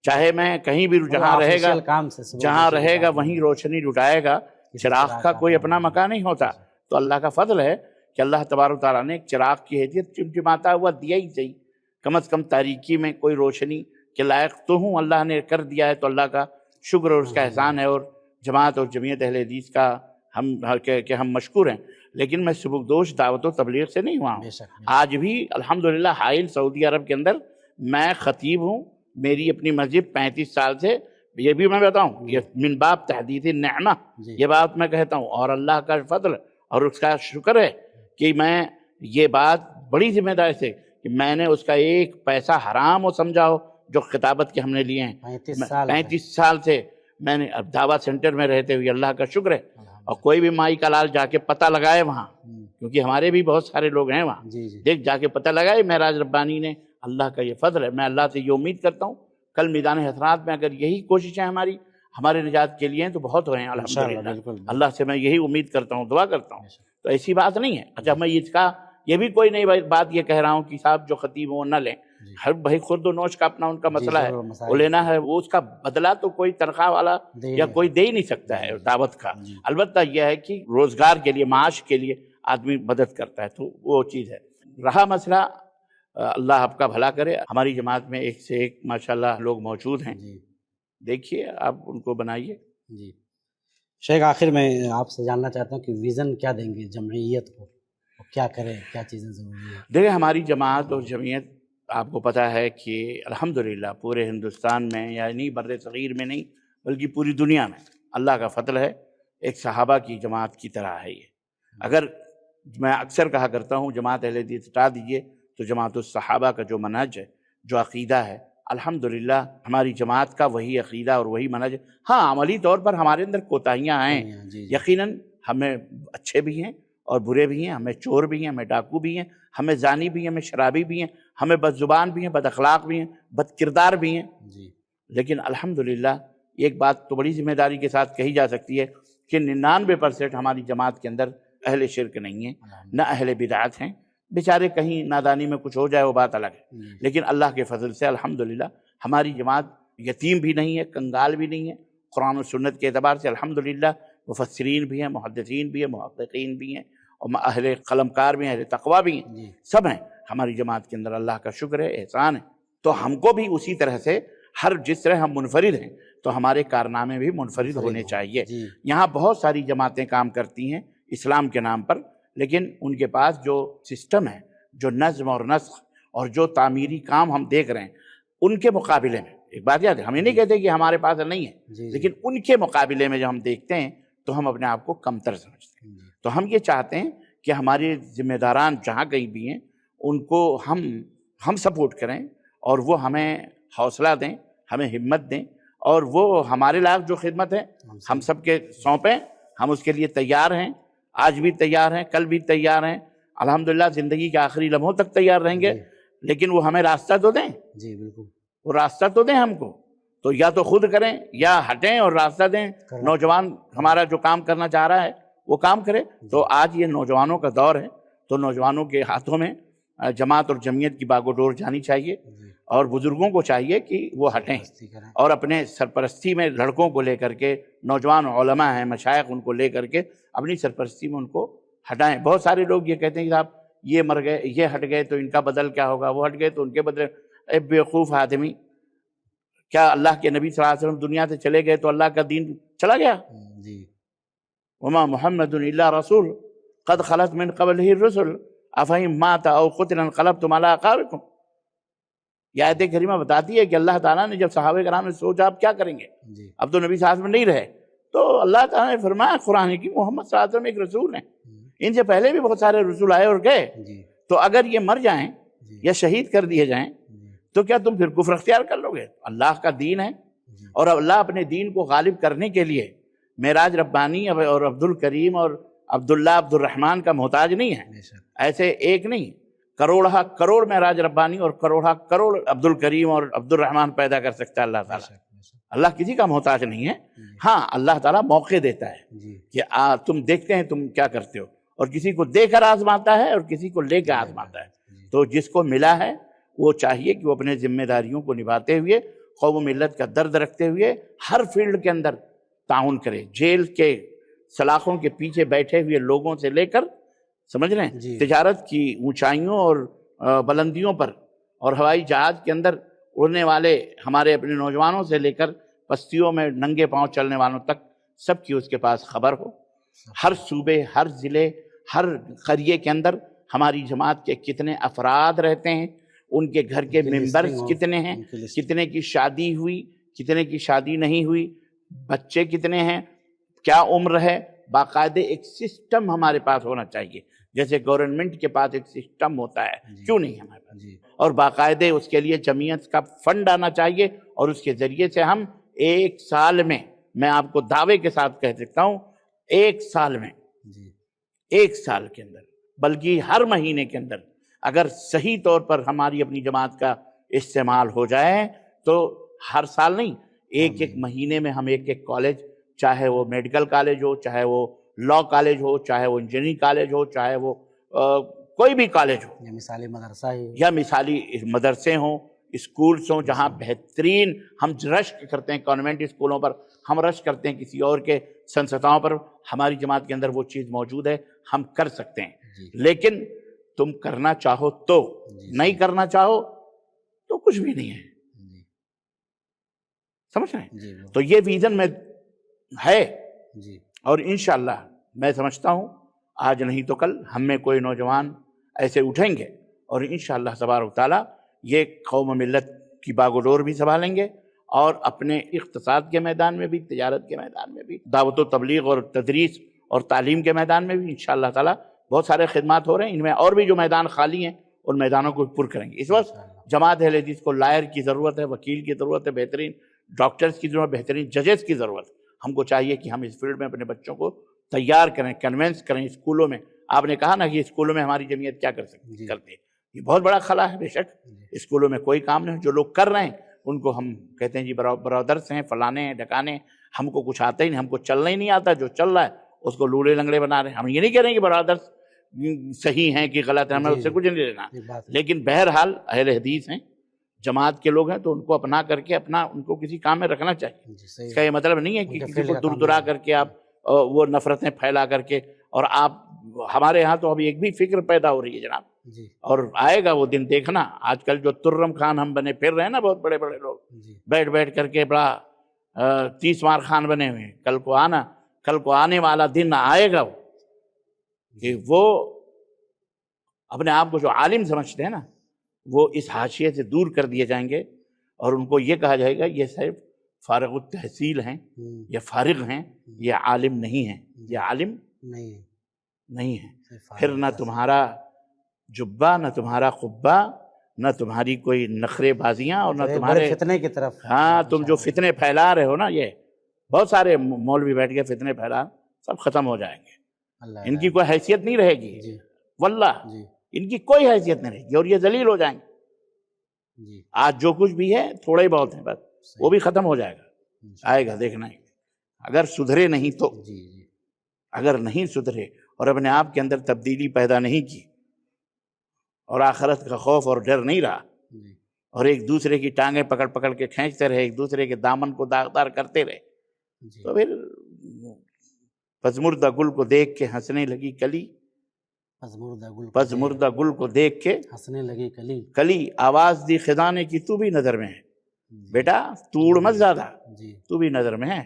چاہے میں کہیں بھی جہاں رہے گا وہیں روشنی لٹائے گا. چراغ کا کوئی اپنا مکان نہیں ہوتا. تو اللہ کا فضل ہے کہ اللہ تبارک و تعالیٰ نے ایک چراغ کی حیثیت چمچماتا ہوا دیا ہی صحیح، کم از کم تاریکی میں کوئی روشنی کے لائق تو ہوں، اللہ نے کر دیا ہے، تو اللہ کا شکر اور اس کا احسان ہے. اور جماعت اور جمعیت اہل حدیث کا ہم مشکور ہیں. لیکن میں سبکدوش دعوت و تبلیغ سے نہیں ہوا ہوں. آج بھی الحمدللہ حائل سعودی عرب کے اندر میں خطیب ہوں. میری اپنی مسجد 35 سال سے، یہ بھی میں بتاؤں، یہ من باب تحدیث النعمہ، یہ بات میں کہتا ہوں، اور اللہ کا فضل اور اس کا شکر ہے کہ میں یہ بات بڑی ذمہ داری سے کہ میں نے اس کا ایک پیسہ حرام ہو سمجھا ہو جو خطابت کے ہم نے لیے ہیں. 35 سال سے میں نے اب دعوت سینٹر میں رہتے ہوئے اللہ کا شکر ہے. اور کوئی بھی مائی کا لال جا کے پتہ لگائے وہاں، کیونکہ ہمارے بھی بہت سارے لوگ ہیں وہاں، دیکھ جا کے پتہ لگائے معراج ربانی نے. اللہ کا یہ فضل ہے. میں اللہ سے یہ امید کرتا ہوں کل میدان حسرات میں اگر یہی کوششیں ہمارے نجات کے لیے ہیں تو بہت ہوئے ہیں الحمدللہ. اللہ سے میں یہی امید کرتا ہوں، دعا کرتا ہوں. تو ایسی بات نہیں ہے. اچھا، میں یہ بھی کوئی نئی بات یہ کہہ رہا ہوں کہ صاحب جو خطیب ہوں نہ لیں. ہر بھائی خرد و نوش کا اپنا ان کا مسئلہ ہے، وہ لینا ہے، وہ اس کا بدلہ تو کوئی تنخواہ والا یا کوئی دے ہی نہیں سکتا ہے دعوت کا. البتہ یہ ہے کہ روزگار کے لیے، معاش کے لیے آدمی مدد کرتا ہے، تو وہ چیز ہے. رہا مسئلہ، اللہ آپ کا بھلا کرے. ہماری جماعت میں ایک سے ایک ماشاءاللہ لوگ موجود ہیں دیکھیے آپ ان کو بنائیے۔ جی شیخ، آخر میں آپ سے جاننا چاہتا ہوں کہ ویژن کیا دیں گے جمعیت کو، اور کیا کریں، کیا چیزیں ضروری ہیں؟ دیکھیں ہماری جماعت اور جمعیت آپ کو پتہ ہے کہ الحمدللہ پورے ہندوستان میں، یعنی بر صغیر میں نہیں بلکہ پوری دنیا میں اللہ کا فضل ہے، ایک صحابہ کی جماعت کی طرح ہے یہ۔ اگر میں اکثر کہا کرتا ہوں جماعت اہل حدیث ہٹا دیجئے تو جماعت الصحابہ کا جو منہج ہے، جو عقیدہ ہے، الحمدللہ ہماری جماعت کا وہی عقیدہ اور وہی منہج ہے۔ ہاں عملی طور پر ہمارے اندر کوتاہیاں ہیں، جی یقیناً ہمیں اچھے بھی ہیں اور برے بھی ہیں، ہمیں چور بھی ہیں، ہمیں ڈاکو بھی ہیں، ہمیں زانی بھی ہیں، ہمیں شرابی بھی ہیں، ہمیں بد زبان بھی ہیں، بد اخلاق بھی ہیں، بد کردار بھی ہیں، جی لیکن الحمدللہ ایک بات تو بڑی ذمہ داری کے ساتھ کہی جا سکتی ہے کہ 99% ہماری جماعت کے اندر اہل شرک نہیں ہیں، نہ اہل بدعت ہیں۔ بیچارے کہیں نادانی میں کچھ ہو جائے وہ بات الگ ہے، لیکن اللہ کے فضل سے الحمدللہ ہماری جماعت یتیم بھی نہیں ہے، کنگال بھی نہیں ہے۔ قرآن و سنت کے اعتبار سے الحمدللہ مفسرین بھی ہیں، محدثین بھی ہیں، محققین بھی ہیں، اور اہل قلم کار بھی ہیں، اہل تقویٰ بھی ہیں، جی سب ہیں ہماری جماعت کے اندر۔ اللہ کا شکر ہے، احسان ہے۔ تو ہم کو بھی اسی طرح سے جس طرح ہم منفرد ہیں تو ہمارے کارنامے بھی منفرد ہونے چاہیے۔ جی یہاں بہت ساری جماعتیں کام کرتی ہیں اسلام کے نام پر، لیکن ان کے پاس جو سسٹم ہے، جو نظم اور نسق اور جو تعمیری کام ہم دیکھ رہے ہیں ان کے مقابلے میں، ایک بات یاد ہے، ہم یہ نہیں کہتے کہ ہمارے پاس نہیں ہے، جی لیکن ان کے مقابلے میں جب ہم دیکھتے ہیں تو ہم اپنے آپ کو کمتر سمجھتے ہیں۔ تو ہم یہ چاہتے ہیں کہ ہمارے ذمہ داران جہاں کہیں بھی ہیں ان کو ہم سپورٹ کریں، اور وہ ہمیں حوصلہ دیں، ہمیں ہمت دیں، اور وہ ہمارے لائق جو خدمت ہے ہم سب کے سونپیں۔ ہم اس کے لیے تیار ہیں، آج بھی تیار ہیں، کل بھی تیار ہیں، الحمدللہ زندگی کے آخری لمحوں تک تیار رہیں گے، لیکن وہ ہمیں راستہ تو دیں، جی بالکل، وہ راستہ تو دیں ہم کو۔ تو یا تو خود کریں یا ہٹیں اور راستہ دیں۔ نوجوان ہمارا جو کام کرنا چاہ رہا ہے وہ کام کرے۔ تو آج یہ نوجوانوں کا دور ہے، تو نوجوانوں کے ہاتھوں میں جماعت اور جمعیت کی باغ و ڈور جانی چاہیے، اور بزرگوں کو چاہیے کہ وہ ہٹیں اور اپنے سرپرستی میں لڑکوں کو لے کر کے، نوجوان علماء ہیں، مشائخ، ان کو لے کر کے اپنی سرپرستی میں ان کو ہٹائیں۔ بہت سارے لوگ یہ کہتے ہیں کہ صاحب یہ مر گئے، یہ ہٹ گئے تو ان کا بدل کیا ہوگا، وہ ہٹ گئے تو ان کے بدل۔ اے بیوقوف آدمی، کیا اللہ کے نبی صلی اللہ علیہ وسلم دنیا سے چلے گئے تو اللہ کا دین چلا گیا؟ جی وما محمد الا رسول قد خلت من قبلہ الرسل افہم مات او قتل انقلبتم علی اعقابکم۔ یہ آیت کریمہ بتاتی ہے کہ اللہ تعالیٰ نے جب صحابہ کرام نے سوچا اب کیا کریں گے، جی اب تو نبی صلی اللہ علیہ وسلم نہیں رہے، تو اللہ تعالیٰ نے فرمایا قرآن کی محمد صلی اللہ علیہ وسلم ایک رسول ہیں، ان سے پہلے بھی بہت سارے رسول آئے اور گئے، جی تو اگر یہ مر جائیں جی یا شہید کر دیے جائیں تو کیا تم پھر کفر اختیار کر لو گے؟ اللہ کا دین ہے، اور اللہ اپنے دین کو غالب کرنے کے لیے معراج ربانی اور عبد الکریم اور عبداللہ عبد الرحمن کا محتاج نہیں ہے، بے شک، ایسے ایک نہیں، کروڑہ کروڑ معراج ربانی اور کروڑہ کروڑ عبد الکریم اور عبد الرحمن پیدا کر سکتا ہے اللہ بے تعالیٰ۔ شک، بے شک، اللہ کسی کا محتاج نہیں ہے، ہاں اللہ تعالیٰ موقع دیتا ہے جی کہ تم دیکھتے ہیں تم کیا کرتے ہو، اور کسی کو دے کر آزماتا ہے اور کسی کو لے کے آزماتا ہے۔ تو جس کو ملا ہے وہ چاہیے کہ وہ اپنے ذمہ داریوں کو نبھاتے ہوئے، قوم و ملت کا درد رکھتے ہوئے ہر فیلڈ کے اندر تعاون کرے، جیل کے سلاخوں کے پیچھے بیٹھے ہوئے لوگوں سے لے کر، سمجھ رہے ہیں، جی تجارت کی اونچائیوں اور بلندیوں پر، اور ہوائی جہاز کے اندر اڑنے والے ہمارے اپنے نوجوانوں سے لے کر بستیوں میں ننگے پاؤں چلنے والوں تک، سب کی اس کے پاس خبر ہو۔ ہر صوبے، ہر ضلع، ہر قریے کے اندر ہماری جماعت کے کتنے افراد رہتے ہیں، ان کے گھر کے ممبرز کتنے ہیں، کتنے کی شادی ہوئی، کتنے کی شادی نہیں ہوئی، بچے کتنے ہیں، کیا عمر ہے، باقاعدہ ایک سسٹم ہمارے پاس ہونا چاہیے، جیسے گورنمنٹ کے پاس ایک سسٹم ہوتا ہے، کیوں نہیں ہمارے پاس؟ اور باقاعدہ اس کے لیے جمعیت کا فنڈ آنا چاہیے، اور اس کے ذریعے سے ہم ایک سال میں آپ کو دعوے کے ساتھ کہہ سکتا ہوں، ایک سال میں، ایک سال کے اندر، بلکہ ہر مہینے کے اندر اگر صحیح طور پر ہماری اپنی جماعت کا استعمال ہو جائے تو ہر سال نہیں، ایک ایک مہینے میں ہم ایک ایک کالج، چاہے وہ میڈیکل کالج ہو، چاہے وہ لاء کالج ہو، چاہے وہ انجینئرنگ کالج ہو، چاہے وہ کوئی بھی کالج ہو، یا مثالی مدرسہ ہی، یا مثالی مدرسے ہوں، اسکولز ہوں، جہاں بہترین ہم رشک کرتے ہیں کانوینٹ اسکولوں پر، ہم رشک کرتے ہیں کسی اور کے سنستھاؤں پر، ہماری جماعت کے اندر وہ چیز موجود ہے، ہم کر سکتے ہیں، لیکن تم کرنا چاہو تو، نہیں کرنا چاہو تو کچھ بھی نہیں ہے۔ سمجھ رہے ہیں؟ جی تو یہ ویژن میں ہے، جی اور انشاءاللہ میں سمجھتا ہوں آج نہیں تو کل ہم میں کوئی نوجوان ایسے اٹھیں گے، اور انشاءاللہ تبارک و تعالیٰ یہ قوم و ملت کی باگ و ڈور بھی سنبھالیں گے، اور اپنے اقتصاد کے میدان میں بھی، تجارت کے میدان میں بھی، دعوت و تبلیغ اور تدریس اور تعلیم کے میدان میں بھی انشاءاللہ تعالیٰ بہت سارے خدمات ہو رہے ہیں۔ ان میں اور بھی جو میدان خالی ہیں ان میدانوں کو پر کریں گے۔ اس وقت جماعت اہل حدیث کو لائر کی ضرورت ہے، وکیل کی ضرورت ہے، بہترین ڈاکٹرز کی ضرورت، بہترین ججز کی ضرورت ہے۔ ہم کو چاہیے کہ ہم اس فیلڈ میں اپنے بچوں کو تیار کریں، کنونس کریں۔ اسکولوں میں آپ نے کہا نا کہ اسکولوں میں ہماری جمعیت کیا کرتی ہے، یہ بہت بڑا خلا ہے۔ بے شک اسکولوں میں کوئی کام نہیں، جو لوگ کر رہے ہیں ان کو ہم کہتے ہیں جی برادرس ہیں، فلانے ہیں، ڈھکانے ہیں، ہم کو کچھ آتا ہی نہیں، ہم کو چلنا ہی نہیں آتا، جو چل رہا ہے اس کو لوڑے لنگڑے بنا رہے ہیں۔ ہم یہ نہیں کہہ رہے ہیں کہ برادرس صحیح ہیں کہ غلط ہیں، ہمیں اس سے کچھ نہیں لینا، لیکن بہرحال اہل حدیث ہیں، جماعت کے لوگ ہیں، تو ان کو اپنا کر کے ان کو کسی کام میں رکھنا چاہیے۔ اس کا یہ مطلب نہیں ہے کہ کسی کو دور درا کر کے آپ وہ نفرتیں پھیلا کر کے، اور آپ ہمارے ہاں تو ابھی ایک بھی فکر پیدا ہو رہی ہے جناب، اور آئے گا وہ دن دیکھنا۔ آج کل جو ترم خان ہم بنے پھر رہے ہیں نا، بہت بڑے بڑے لوگ بیٹھ کر کے بڑا 30 مار خان بنے ہوئے ہیں، کل کو آنے والا دن آئے گا کہ وہ اپنے آپ کو جو عالم سمجھتے ہیں نا، وہ اس حاشیے سے دور کر دیے جائیں گے، اور ان کو یہ کہا جائے گا یہ صرف فارغ التحصیل ہیں، یہ فارغ ہیں، یہ عالم نہیں ہیں، یہ عالم نہیں ہے۔ پھر نہ تمہارا جبہ، نہ تمہارا قبہ، نہ تمہاری کوئی نخرے بازیاں، اور نہ تمہارے فتنے کی طرف، ہاں تم جو فتنے پھیلا رہے ہو نا، یہ بہت سارے مولوی بیٹھ کے فتنے پھیلا، سب ختم ہو جائیں گے، ان کی کوئی حیثیت نہیں رہے گی، واللہ ان کی کوئی حیثیت نہیں رہے گی، اور یہ ذلیل ہو جائیں گے۔ آج جو کچھ بھی ہے تھوڑا ہی بہت ہے، بس وہ بھی ختم ہو جائے گا، آئے گا دیکھنا ہی۔ اگر سدھرے نہیں تو، اگر نہیں سدھرے اور اپنے آپ کے اندر تبدیلی پیدا نہیں کی، اور آخرت کا خوف اور ڈر نہیں رہا، اور ایک دوسرے کی ٹانگیں پکڑ پکڑ کے کھینچتے رہے، ایک دوسرے کے دامن کو داغدار کرتے رہے، تو پھر پزمردہ گل کو دیکھ کے ہنسنے لگی کلی، پزمردہ گل کو دیکھ کے ہنسنے لگی کلی، آواز دی خدا نے کی تو بھی نظر میں ہے، بیٹا توڑ مت زیادہ، تو بھی نظر میں ہے،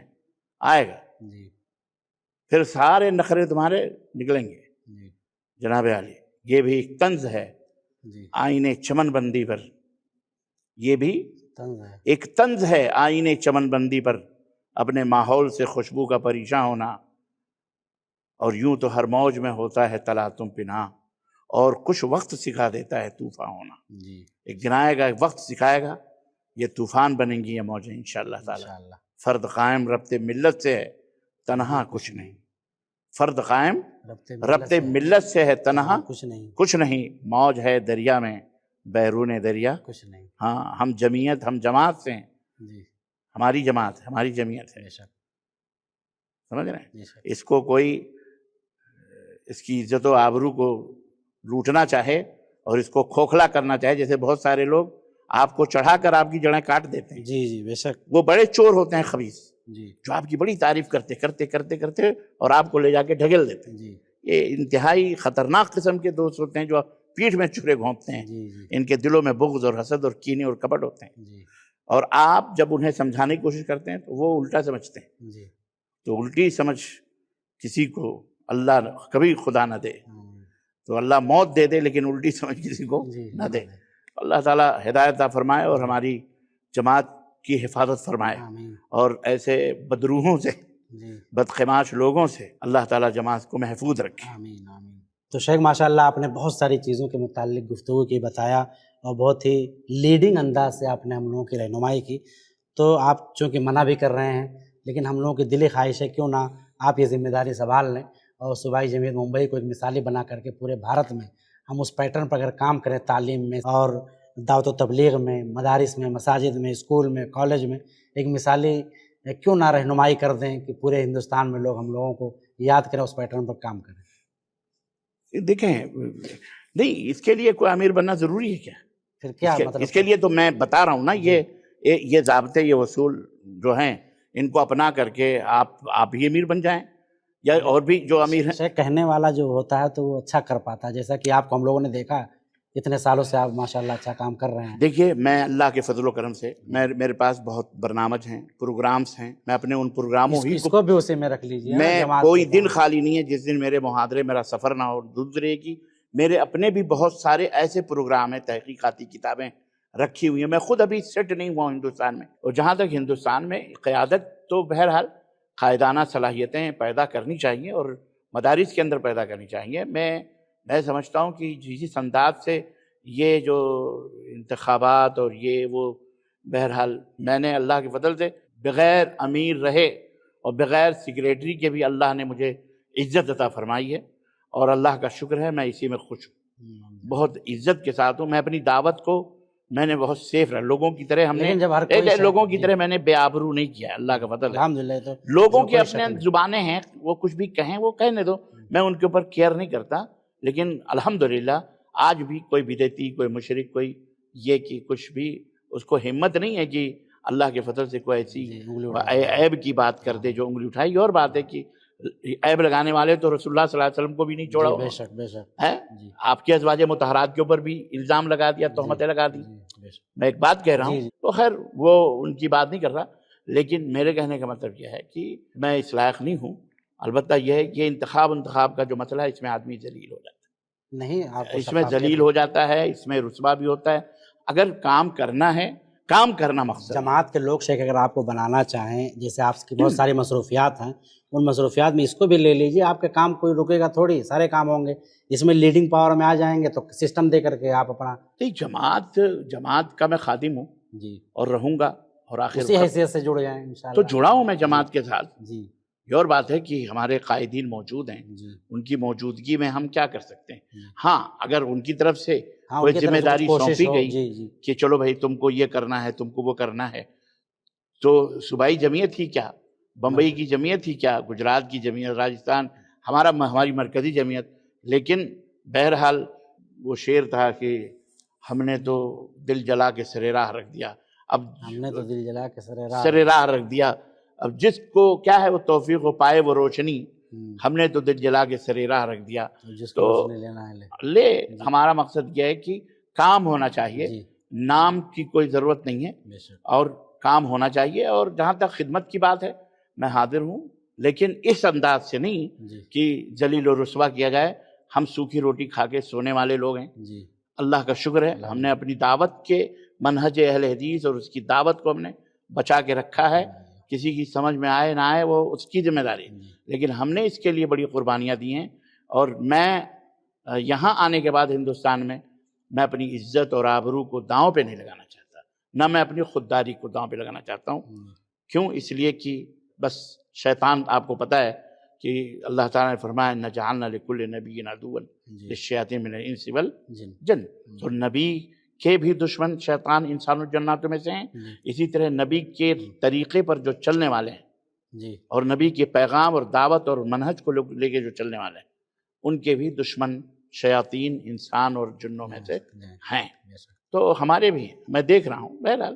آئے گا، پھر سارے نخرے تمہارے نکلیں گے۔ جناب عالی، یہ بھی ایک طنز ہے آئینے چمن بندی پر، یہ بھی ایک طنز ہے آئینے چمن بندی پر، اپنے ماحول سے خوشبو کا پریشاں ہونا، اور یوں تو ہر موج میں ہوتا ہے تلاتم پناہ، اور کچھ وقت سکھا دیتا ہے طوفان ہونا۔ ایک دن آئے گا، ایک وقت سکھائے گا، یہ طوفان بنیں گی یہ موجیں انشاءاللہ تعالی۔ فرد قائم ربط ملت سے ہے، تنہا کچھ نہیں، فرد قائم ربط ملت سے ہے، تنہا کچھ نہیں، موج ہے دریا میں بیرون دریا کچھ نہیں۔ ہاں ہم جمعیت، ہم جماعت سے ہیں، ہماری جماعت ہے، ہماری جمعیت ہے، سمجھ رہے ہیں؟ اس کو کوئی اس کی عزت و آبرو کو لوٹنا چاہے اور اس کو کھوکھلا کرنا چاہے، جیسے بہت سارے لوگ آپ کو چڑھا کر آپ کی جڑیں کاٹ دیتے ہیں، جی بے شک، وہ بڑے چور ہوتے ہیں خبیث، جو آپ کی بڑی تعریف کرتے کرتے کرتے کرتے اور آپ کو لے جا کے ڈھکیل دیتے ہیں۔ یہ انتہائی خطرناک قسم کے دوست ہوتے ہیں جو پیٹھ میں چھرے گھونپتے ہیں، ان کے دلوں میں بغض اور حسد اور کینے اور کپٹ ہوتے ہیں، اور آپ جب انہیں سمجھانے کی کوشش کرتے ہیں تو وہ الٹا سمجھتے ہیں۔ تو الٹی سمجھ کسی کو اللہ کبھی خدا نہ دے، تو اللہ موت دے دے لیکن الٹی سمجھ کسی کو نہ دے۔ اللہ تعالیٰ ہدایت عطا فرمائے اور ہماری جماعت کی حفاظت فرمائے، اور ایسے بدروحوں سے، بدقماش لوگوں سے اللہ تعالیٰ جماعت کو محفوظ رکھے۔ تو شیخ ماشاءاللہ آپ نے بہت ساری چیزوں کے متعلق گفتگو کی، بتایا، اور بہت ہی لیڈنگ انداز سے آپ نے ہم لوگوں کی رہنمائی کی۔ تو آپ چونکہ منع بھی کر رہے ہیں، لیکن ہم لوگوں کی دلی خواہش ہے کیوں نہ آپ یہ ذمہ داری سنبھال لیں، اور صوبائی جمعیت ممبئی کو ایک مثالی بنا کر کے پورے بھارت میں ہم اس پیٹرن پر اگر کام کریں، تعلیم میں اور دعوت و تبلیغ میں، مدارس میں، مساجد میں، اسکول میں، کالج میں، ایک مثالی کیوں نہ رہنمائی کر دیں کہ پورے ہندوستان میں لوگ ہم لوگوں کو یاد کریں، اس پیٹرن پر کام کریں۔ دیکھیں، نہیں اس کے لیے کوئی امیر بننا ضروری ہے کیا؟ پھر کیا مطلب؟ اس کے لیے تو میں بتا رہا ہوں نا، یہ ضابطے، یہ اصول جو ہیں، ان کو اپنا کر کے آپ ہی امیر بن جائیں، یا اور بھی جو امیر ہیں۔ کہنے والا جو ہوتا ہے تو وہ اچھا کر پاتا ہے، جیسا کہ آپ کو ہم لوگوں نے دیکھا اتنے سالوں سے آپ ماشاءاللہ اچھا کام کر رہے ہیں. دیکھیے میں اللہ کے فضل و کرم سے میرے پاس بہت برنامج ہیں، پروگرامز ہیں، میں اپنے ان پروگراموں ہی اس کو بھی اسی میں رکھ لیجیے. میں کوئی دن خالی نہیں ہے جس دن میرے محاضرے میرا سفر نہ ہو. دوسرے کی میرے اپنے بھی بہت سارے ایسے پروگرام ہیں، تحقیقاتی کتابیں رکھی ہوئی ہیں. میں خود ابھی سیٹ نہیں ہوا ہوں ہندوستان میں، اور جہاں تک ہندوستان میں قیادت تو بہرحال قائدانہ صلاحیتیں پیدا کرنی چاہیے اور مدارس کے اندر پیدا کرنی چاہیے. میں سمجھتا ہوں کہ جس انداز سے یہ جو انتخابات اور یہ وہ، بہرحال میں نے اللہ کے فضل سے بغیر امیر رہے اور بغیر سیکریٹری کے بھی اللہ نے مجھے عزت عطا فرمائی ہے، اور اللہ کا شکر ہے میں اسی میں خوش ہوں، بہت عزت کے ساتھ ہوں. میں اپنی دعوت کو میں نے بہت سیف رہا. لوگوں کی طرح ہم نے لوگوں کی طرح میں نے بے آبرو نہیں کیا. اللہ کا فضل ہے الحمدللہ. تو لوگوں کی اپنے زبانیں ہیں، وہ کچھ بھی کہیں وہ کہنے دو، میں ان کے اوپر کیئر نہیں کرتا. لیکن الحمدللہ آج بھی کوئی بدعتی، کوئی مشرک، کوئی یہ کہ کچھ بھی اس کو ہمت نہیں ہے کہ اللہ کے فضل سے کوئی ایسی عیب کی بات کر دے جو انگلی اٹھائی. اور بات ہے کہ عیب لگانے والے تو رسول اللہ صلی اللہ علیہ وسلم کو بھی نہیں چھوڑا. بے شک بے شک ہے آپ کے ازواج مطہرات کے اوپر بھی الزام لگا دیا، تہمتیں لگا دی. میں ایک بات کہہ رہا ہوں تو خیر وہ ان کی بات نہیں کر رہا، لیکن میرے کہنے کا مطلب یہ ہے کہ میں اس لائق نہیں ہوں. البتہ یہ ہے کہ انتخاب کا جو مسئلہ ہے، اس میں آدمی ذلیل ہو جاتا ہے. نہیں اس میں ذلیل ہو جاتا ہے، اس میں رسوا بھی ہوتا ہے. اگر کام کرنا ہے، کام کرنا مقصد. جماعت کے لوگ شیخ اگر آپ کو بنانا چاہیں، جیسے آپ کی بہت ساری مصروفیات ہیں، ان مصروفیات میں اس کو بھی لے لیجئے. آپ کے کام کوئی رکے گا تھوڑی، سارے کام ہوں گے. اس میں لیڈنگ پاور میں آ جائیں گے تو سسٹم دے کر کے آپ اپنا. جماعت کا میں خادم ہوں جی، اور رہوں گا، اور آخر اسی حیثیت سے جڑ جائیں انشاءاللہ. تو جڑا ہوں میں جماعت کے ساتھ. جی یہ اور بات ہے کہ ہمارے قائدین موجود ہیں، جی ان کی موجودگی میں ہم کیا کر سکتے ہیں. ہاں اگر ان کی طرف سے ہاں، کوئی ان کی طرف ذمہ سے داری کوشش سونپی ہو. گئی جی جی کہ چلو بھائی تم کو یہ کرنا ہے، تم کو وہ کرنا ہے، تو صوبائی جمعیت ہی کیا، بمبئی کی جمعیت ہی کیا، گجرات کی جمعیت، راجستھان، ہماری مرکزی جمعیت. لیکن بہرحال وہ شعر تھا کہ ہم نے تو دل جلا کے سر راہ رکھ دیا. اب ہم نے تو دل جلا کے سر راہ رکھ دیا. اب جس کو کیا ہے وہ توفیق و پائے وہ روشنی، ہم نے تو دل جلا کے سر راہ رکھ دیا. جس تو کو لینا ہے لے. ہمارا مقصد یہ ہے کہ کام ہونا چاہیے، جی نام کی کوئی ضرورت نہیں ہے، بے شک. اور کام ہونا چاہیے. اور جہاں تک خدمت کی بات ہے میں حاضر ہوں، لیکن اس انداز سے نہیں جی کہ ذلیل و رسوا کیا جائے. ہم سوکھی روٹی کھا کے سونے والے لوگ ہیں. جی اللہ کا شکر ہے ہم نے اپنی دعوت کے منہج اہل حدیث اور اس کی دعوت کو ہم نے بچا کے رکھا ہے. کسی کی سمجھ میں آئے نہ آئے وہ اس کی ذمہ داری، لیکن ہم نے اس کے لیے بڑی قربانیاں دی ہیں. اور میں یہاں آنے کے بعد ہندوستان میں اپنی عزت اور آبرو کو داؤں پہ نہیں لگانا چاہتا، نہ میں اپنی خودداری کو داؤں پہ لگانا چاہتا ہوں. کیوں؟ اس لیے کہ بس شیطان، آپ کو پتہ ہے کہ اللہ تعالیٰ نے فرمایا اِنَّا جَعَلْنَا لِكُلِّ نَبِيٍّ عَدُوًّا لِلشَّيَاطِينِ مِنَ الْإِنسِ وَالْجِنِّ. تو نبی کے بھی دشمن شیطان انسان و جناتوں میں سے ہیں. اسی طرح نبی کے طریقے پر جو چلنے والے ہیں جی اور نبی کے پیغام اور دعوت اور منہج کو لے کے جو چلنے والے ہیں، ان کے بھی دشمن شیاطین انسان اور جنوں میں سے ہیں. تو ہمارے بھی میں دیکھ رہا ہوں. بہرحال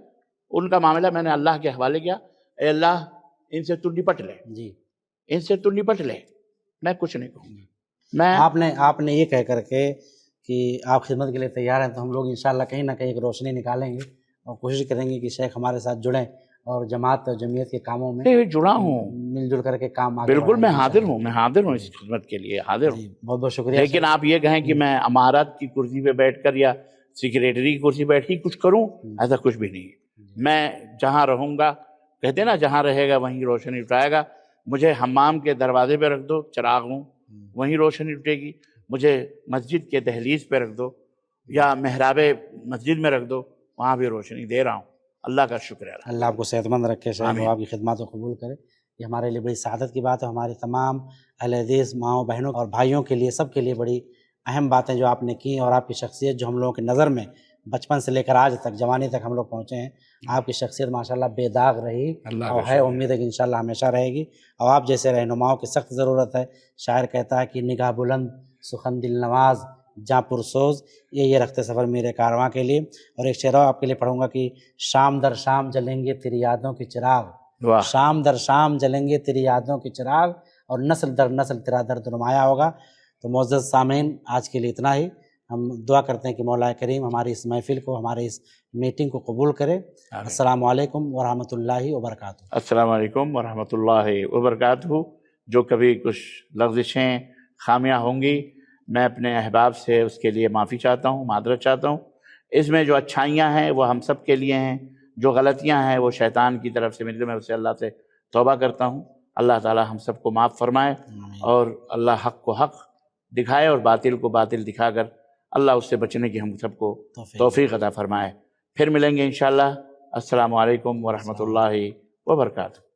ان کا معاملہ میں نے اللہ کے حوالے کیا. اے اللہ ان سے تو نپٹ لے، جی ان سے تو نپٹ لے، میں کچھ نہیں کہوں گا. میں آپ نے یہ کہہ کر کے کہ آپ خدمت کے لیے تیار ہیں، تو ہم لوگ انشاءاللہ کہیں نہ کہیں ایک روشنی نکالیں گے اور کوشش کریں گے کہ شیخ ہمارے ساتھ جڑیں اور جماعت اور جمعیت کے کاموں میں جڑا ہوں، مل جل کر کے کام آگے بالکل. میں بڑھائیں. حاضر ہوں اس خدمت کے لیے حاضر ہوں. جی بہت بہت شکریہ. لیکن آپ یہ کہیں کہ میں امارت کی کرسی پہ بیٹھ کر یا سیکریٹری کی کرسی بیٹھ کے کچھ کروں، ایسا کچھ بھی نہیں. میں جہاں رہوں گا، کہتے ہیں نا جہاں رہے گا وہیں روشنی اٹھائے گا. مجھے حمام کے دروازے پہ رکھ دو، چراغ ہوں، وہیں روشنی اٹھے گی. مجھے مسجد کے دہلیز پہ رکھ دو یا محراب مسجد میں رکھ دو، وہاں بھی روشنی دے رہا ہوں. اللہ کا شکر ہے. اللہ آپ کو صحت مند رکھے، شاید وہ آپ کی خدمات کو قبول کرے. یہ ہمارے لیے بڑی سعادت کی بات ہے. ہماری تمام اہل حدیث ماؤں بہنوں اور بھائیوں کے لیے، سب کے لیے بڑی اہم باتیں جو آپ نے کی، اور آپ کی شخصیت جو ہم لوگوں کی نظر میں بچپن سے لے کر آج تک جوانی تک ہم لوگ پہنچے ہیں، آپ کی شخصیت ماشاءاللہ بے داغ رہی اور ہے، امید ہے کہ انشاءاللہ ہمیشہ رہے گی. اور آپ جیسے رہنماؤں کی سخت ضرورت ہے. شاعر کہتا ہے کہ نگاہ بلند سخن دل نواز جاں پرسوز، یہ رکھتے سفر میرے کارواں کے لیے. اور ایک شعر آپ کے لیے پڑھوں گا کہ شام در شام جلیں گے تیری یادوں کے چراغ، شام در شام جلیں گے تیری یادوں کے چراغ، اور نسل در نسل تیرا درد نمایاں ہوگا. تو معزز سامعین، آج کے لیے اتنا ہی. ہم دعا کرتے ہیں کہ مولا کریم ہماری اس محفل کو، ہمارے اس میٹنگ کو قبول کرے۔ السلام علیکم ورحمۃ اللہ وبرکاتہ۔ السلام علیکم ورحمۃ اللہ وبرکاتہ۔ جو کبھی کچھ لغزشیں خامیاں ہوں گی میں اپنے احباب سے اس کے لیے معافی چاہتا ہوں، معذرت چاہتا ہوں۔ اس میں جو اچھائیاں ہیں وہ ہم سب کے لیے ہیں، جو غلطیاں ہیں وہ شیطان کی طرف سے، میں اسے اللہ سے توبہ کرتا ہوں۔ اللہ تعالی ہم سب کو معاف فرمائے اور اللہ حق کو حق دکھائے اور باطل کو باطل دکھا کر اللہ اس سے بچنے کی ہم سب کو توفیق عطا فرمائے۔ پھر ملیں گے انشاءاللہ۔ السلام علیکم ورحمۃ اللہ وبرکاتہ۔